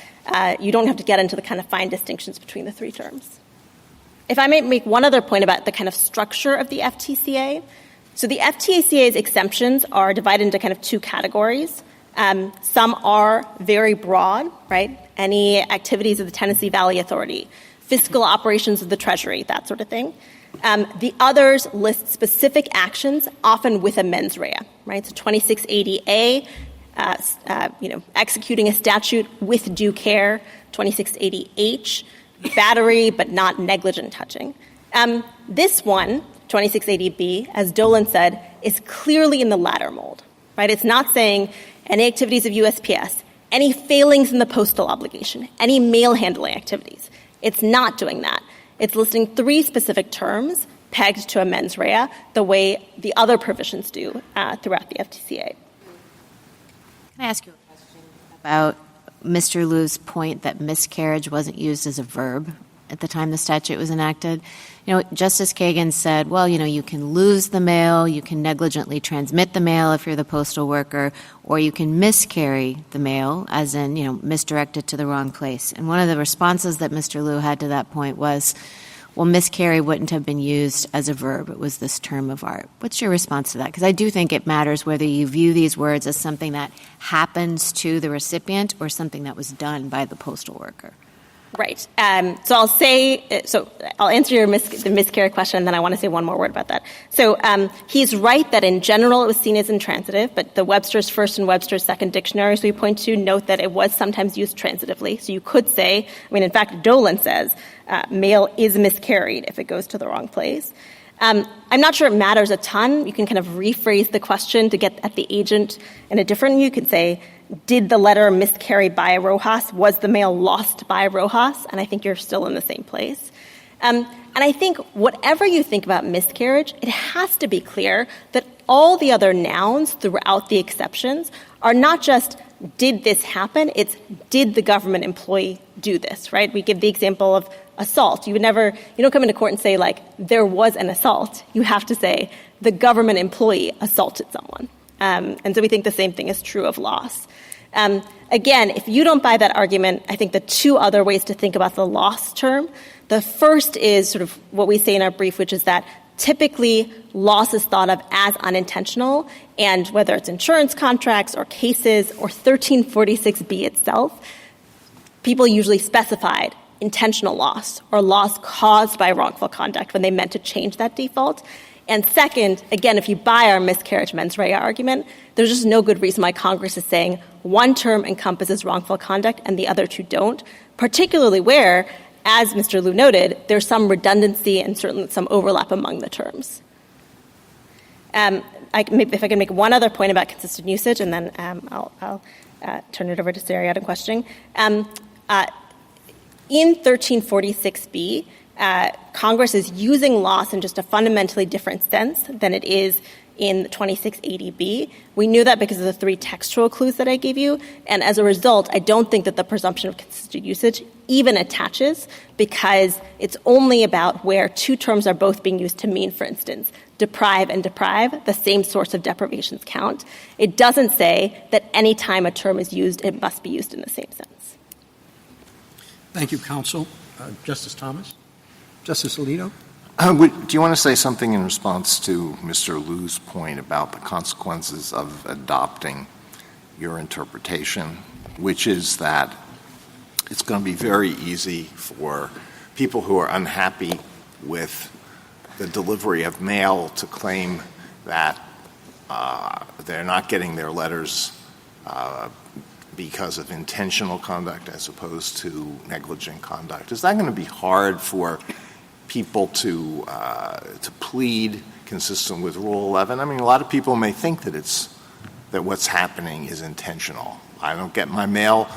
you don't have to get into the kind of fine distinctions between the three terms. If I may make one other point about the kind of structure of the FTCA. So the FTCA's exemptions are divided into kind of two categories. Some are very broad, right? Any activities of the Tennessee Valley Authority, fiscal operations of the Treasury, that sort of thing. The others list specific actions, often with a mens rea, right? So 2680A, executing a statute with due care. 2680H, battery but not negligent touching. This one, 2680B, as Dolan said, is clearly in the latter mold, right? It's not saying any activities of USPS, any failings in the postal obligation, any mail handling activities. It's not doing that. It's listing three specific terms pegged to a mens rea the way the other provisions do throughout the FTCA. Can I ask you a question about Mr. Liu's point that miscarriage wasn't used as a verb at the time the statute was enacted? Justice Kagan said, well, you can lose the mail, you can negligently transmit the mail if you're the postal worker, or you can miscarry the mail, as in, misdirect it to the wrong place. And one of the responses that Mr. Liu had to that point was, well, miscarry wouldn't have been used as a verb. It was this term of art. What's your response to that? Because I do think it matters whether you view these words as something that happens to the recipient or something that was done by the postal worker. Right. So I'll answer the miscarry question, and then I want to say one more word about that. So he's right that in general it was seen as intransitive, but the Webster's first and Webster's second dictionaries we point to note that it was sometimes used transitively. So you could say, in fact, Dolan says mail is miscarried if it goes to the wrong place. I'm not sure it matters a ton. You can kind of rephrase the question to get at the agent in a different. You could say, did the letter miscarry by Rojas? Was the mail lost by Rojas? And I think you're still in the same place. And I think whatever you think about miscarriage, it has to be clear that all the other nouns throughout the exceptions are not just did this happen, it's did the government employee do this, right? We give the example of assault. You don't come into court and say, there was an assault. You have to say the government employee assaulted someone. And so we think the same thing is true of loss. Again, if you don't buy that argument, I think the two other ways to think about the loss term, the first is sort of what we say in our brief, which is that typically loss is thought of as unintentional, and whether it's insurance contracts or cases or 1346B itself, people usually specified intentional loss or loss caused by wrongful conduct when they meant to change that default. And second, again, if you buy our miscarriage mens rea argument, there's just no good reason why Congress is saying one term encompasses wrongful conduct and the other two don't, particularly where, as Mr. Liu noted, there's some redundancy and certainly some overlap among the terms. If I can make one other point about consistent usage, and then I'll turn it over to Sarah in questioning. In 1346B, Congress is using loss in just a fundamentally different sense than it is in 2680B. We knew that because of the three textual clues that I gave you, and as a result, I don't think that the presumption of consistent usage even attaches, because it's only about where two terms are both being used to mean, for instance, deprive and deprive, the same source of deprivations count. It doesn't say that any time a term is used, it must be used in the same sense. Thank you, counsel. Justice Thomas? Justice Alito? Do you want to say something in response to Mr. Liu's point about the consequences of adopting your interpretation, which is that it's going to be very easy for people who are unhappy with the delivery of mail to claim that they're not getting their letters because of intentional conduct as opposed to negligent conduct? Is that going to be hard for people to plead consistent with Rule 11? A lot of people may think that what's happening is intentional. I don't get my mail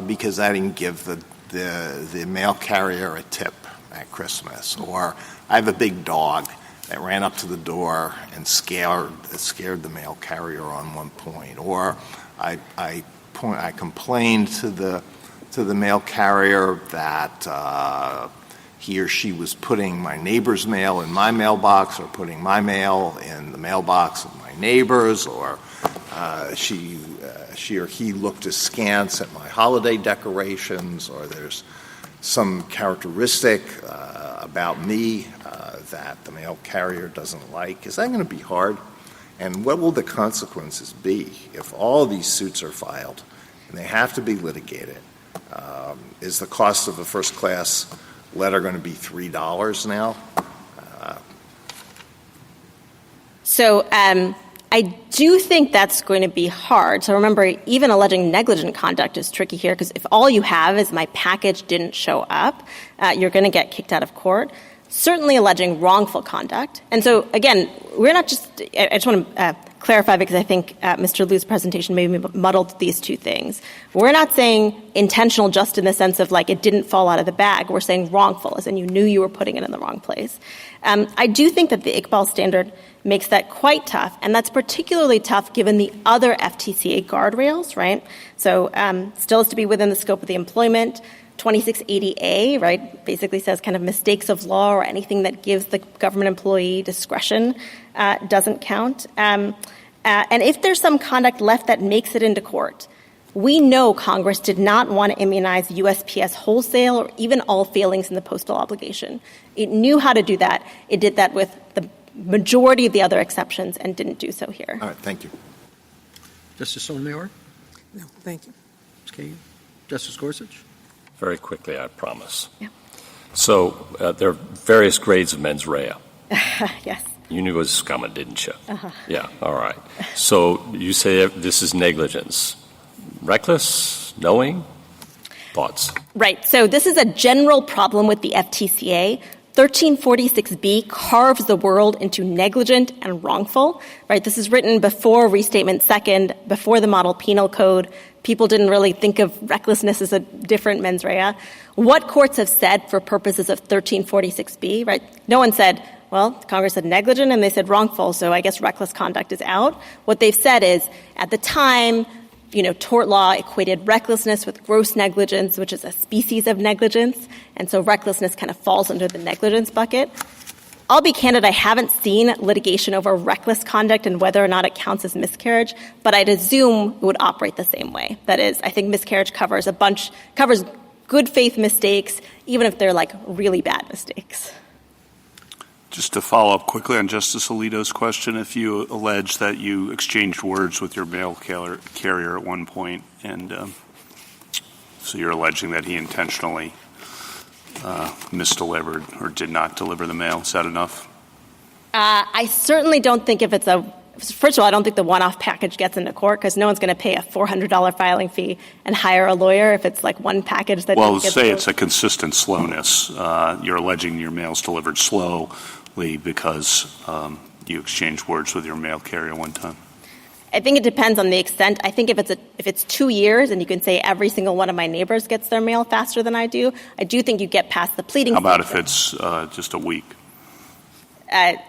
because I didn't give the mail carrier a tip at Christmas, or I have a big dog that ran up to the door and scared the mail carrier on one point, or I complained to the mail carrier that he or she was putting my neighbor's mail in my mailbox, or putting my mail in the mailbox of my neighbors, or she or he looked askance at my holiday decorations, or there's some characteristic about me that the mail carrier doesn't like. Is that going to be hard? And what will the consequences be if all these suits are filed and they have to be litigated? Is the cost of a first-class letter going to be $3 now? So I do think that's going to be hard. So remember, even alleging negligent conduct is tricky here, because if all you have is my package didn't show up, you're going to get kicked out of court. Certainly alleging wrongful conduct. And so, again, we're not just – I just want to clarify, because I think Mr. Liu's presentation maybe muddled these two things. We're not saying intentional just in the sense of it didn't fall out of the bag. We're saying wrongful, as in you knew you were putting it in the wrong place. I do think that the Iqbal standard makes that quite tough, and that's particularly tough given the other FTCA guardrails, right? So still has to be within the scope of the employment. 2680A, right, basically says kind of mistakes of law or anything that gives the government employee discretion doesn't count. And if there's some conduct left that makes it into court, We know Congress did not want to immunize USPS wholesale or even all failings in the postal obligation. It knew how to do that. It did that with the majority of the other exceptions and didn't do so here. All right, thank you. Justice Sotomayor? No, thank you. Ms. Kagan? Justice Gorsuch? Very quickly, I promise. Yeah. So there are various grades of mens rea. Yes. You knew it was coming, didn't you? Uh-huh. Yeah, all right. So you say this is negligence. Reckless? Knowing? Thoughts? Right. So this is a general problem with the FTCA. 1346B carves the world into negligent and wrongful, right? This is written before Restatement Second, before the Model Penal Code. People didn't really think of recklessness as a different mens rea. What courts have said for purposes of 1346B, right? No one said, well, Congress said negligent and they said wrongful, so I guess reckless conduct is out. What they've said is, at the time, tort law equated recklessness with gross negligence, which is a species of negligence, and so recklessness kind of falls under the negligence bucket. I'll be candid, I haven't seen litigation over reckless conduct and whether or not it counts as miscarriage, but I'd assume it would operate the same way. That is, I think miscarriage covers good faith mistakes, even if they're like really bad mistakes. Just to follow up quickly on Justice Alito's question, if you allege that you exchanged words with your mail carrier at one point, and so you're alleging that he intentionally misdelivered or did not deliver the mail, is that enough? I certainly don't think first of all, I don't think the one-off package gets into court because no one's going to pay a $400 filing fee and hire a lawyer if it's like one package that Well, gets say it's a consistent slowness. You're alleging your mail's delivered slowly because you exchanged words with your mail carrier one time. I think it depends on the extent. I think if it's 2 years and you can say every single one of my neighbors gets their mail faster than I do think you get past the pleading. How about if it's just a week? But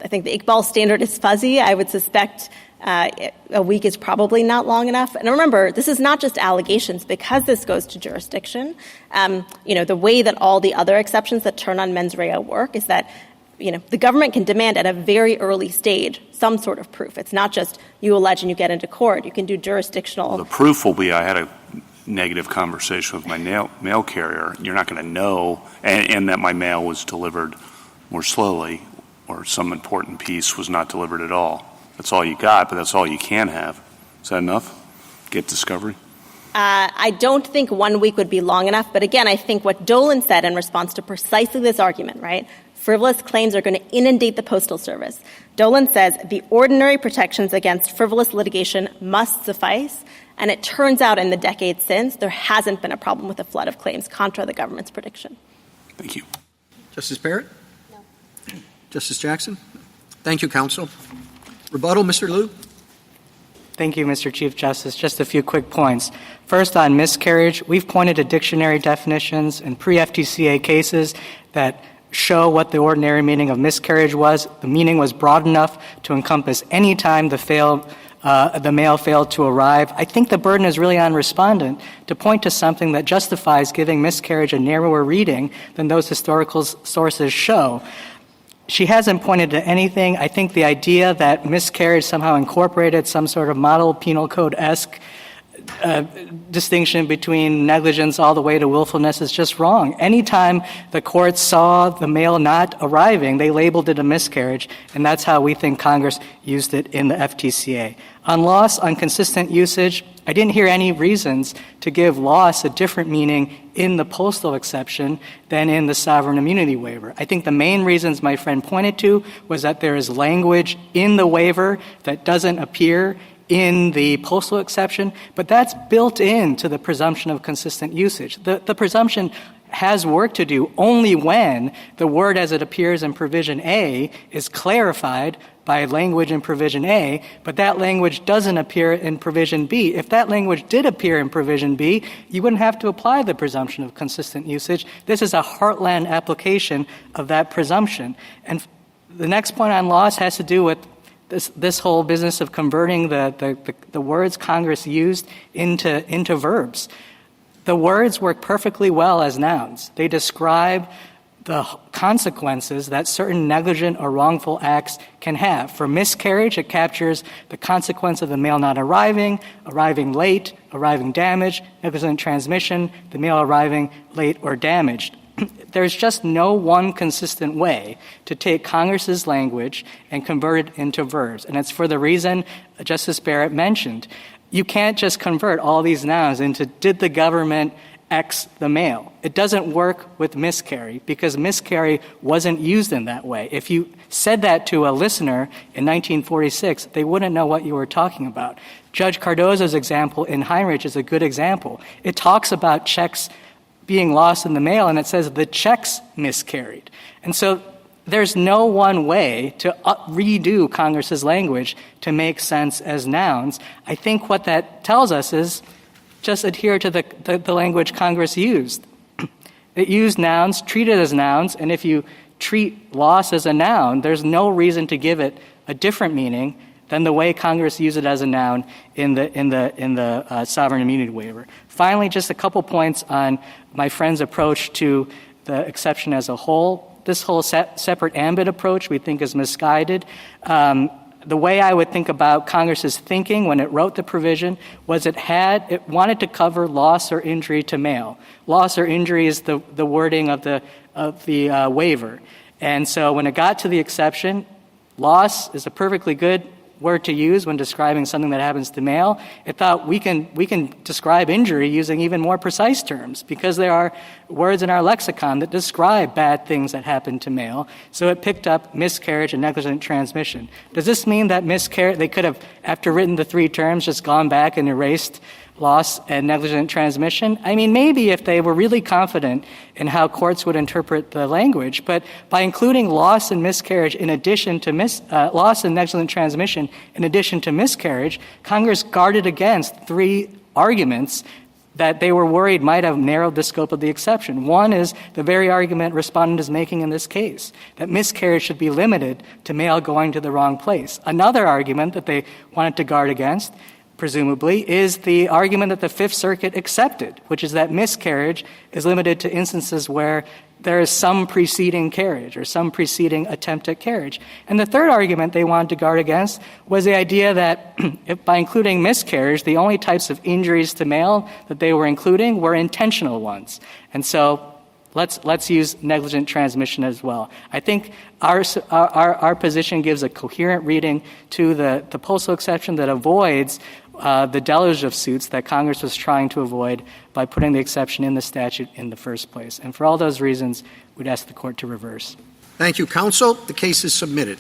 I think the Iqbal standard is fuzzy. I would suspect a week is probably not long enough. And remember, this is not just allegations. Because this goes to jurisdiction, the way that all the other exceptions that turn on mens rea work is that the government can demand at a very early stage some sort of proof. It's not just you allege and you get into court. You can do jurisdictional. Well, the proof will be I had a negative conversation with my mail carrier. You're not going to know, and that my mail was delivered more slowly or some important piece was not delivered at all. That's all you got, but that's all you can have. Is that enough? Get discovery? I don't think 1 week would be long enough. But again, I think what Dolan said in response to precisely this argument, right? Frivolous claims are going to inundate the Postal Service. Dolan says the ordinary protections against frivolous litigation must suffice. And it turns out in the decades since, there hasn't been a problem with a flood of claims, contra the government's prediction. Thank you. Justice Barrett? No. Justice Jackson? Thank you, counsel. Rebuttal, Mr. Liu? Thank you, Mr. Chief Justice. Just a few quick points. First, on miscarriage, we've pointed to dictionary definitions in pre-FTCA cases that show what the ordinary meaning of miscarriage was. The meaning was broad enough to encompass any time the mail failed to arrive. I think the burden is really on respondent to point to something that justifies giving miscarriage a narrower reading than those historical sources show. She hasn't pointed to anything. I think the idea that miscarriage somehow incorporated some sort of model penal code-esque distinction between negligence all the way to willfulness is just wrong. Anytime the courts saw the mail not arriving, they labeled it a miscarriage, and that's how we think Congress used it in the FTCA. On loss, on consistent usage, I didn't hear any reasons to give loss a different meaning in the postal exception than in the sovereign immunity waiver. I think the main reasons my friend pointed to was that there is language in the waiver that doesn't appear in the postal exception, but that's built into the presumption of consistent usage. The presumption has work to do only when the word as it appears in Provision A is clarified by language in Provision A, but that language doesn't appear in Provision B. If that language did appear in Provision B, you wouldn't have to apply the presumption of consistent usage. This is a heartland application of that presumption. And the next point on loss has to do with this whole business of converting the words Congress used into verbs. The words work perfectly well as nouns. They describe the consequences that certain negligent or wrongful acts can have. For miscarriage, it captures the consequence of the mail not arriving, arriving late, arriving damaged, negligent transmission, the mail arriving late or damaged. There's just no one consistent way to take Congress's language and convert it into verbs. And it's for the reason Justice Barrett mentioned. You can't just convert all these nouns into did the government X the mail. It doesn't work with miscarry because miscarry wasn't used in that way. If you said that to a listener in 1946, they wouldn't know what you were talking about. Judge Cardozo's example in Heinrich is a good example. It talks about checks being lost in the mail, and it says the checks miscarried. And so there's no one way to redo Congress's language to make sense as nouns. I think what that tells us is just adhere to the language Congress used. It used nouns, treat it as nouns, and if you treat loss as a noun, there's no reason to give it a different meaning than the way Congress used it as a noun in the sovereign immunity waiver. Finally, just a couple points on my friend's approach to the exception as a whole. This whole separate ambit approach we think is misguided. The way I would think about Congress's thinking when it wrote the provision was it wanted to cover loss or injury to mail. Loss or injury is the wording of the waiver. And so when it got to the exception, loss is a perfectly good word to use when describing something that happens to mail. It thought we can describe injury using even more precise terms because there are words in our lexicon that describe bad things that happen to mail. So it picked up miscarriage and negligent transmission. Does this mean that they could have, after written the three terms, just gone back and erased loss and negligent transmission? I mean, maybe if they were really confident in how courts would interpret the language, but by including loss and miscarriage in addition to loss and negligent transmission in addition to miscarriage, Congress guarded against three arguments that they were worried might have narrowed the scope of the exception. One is the very argument respondent is making in this case, that miscarriage should be limited to mail going to the wrong place. Another argument that they wanted to guard against, presumably, is the argument that the Fifth Circuit accepted, which is that miscarriage is limited to instances where there is some preceding carriage or some preceding attempt at carriage. And the third argument they wanted to guard against was the idea that by including miscarriage, the only types of injuries to mail that they were including were intentional ones. And so let's use negligent transmission as well. I think our position gives a coherent reading to the postal exception that avoids the deluge of suits that Congress was trying to avoid by putting the exception in the statute in the first place. And for all those reasons, we'd ask the court to reverse. Thank you, counsel. The case is submitted.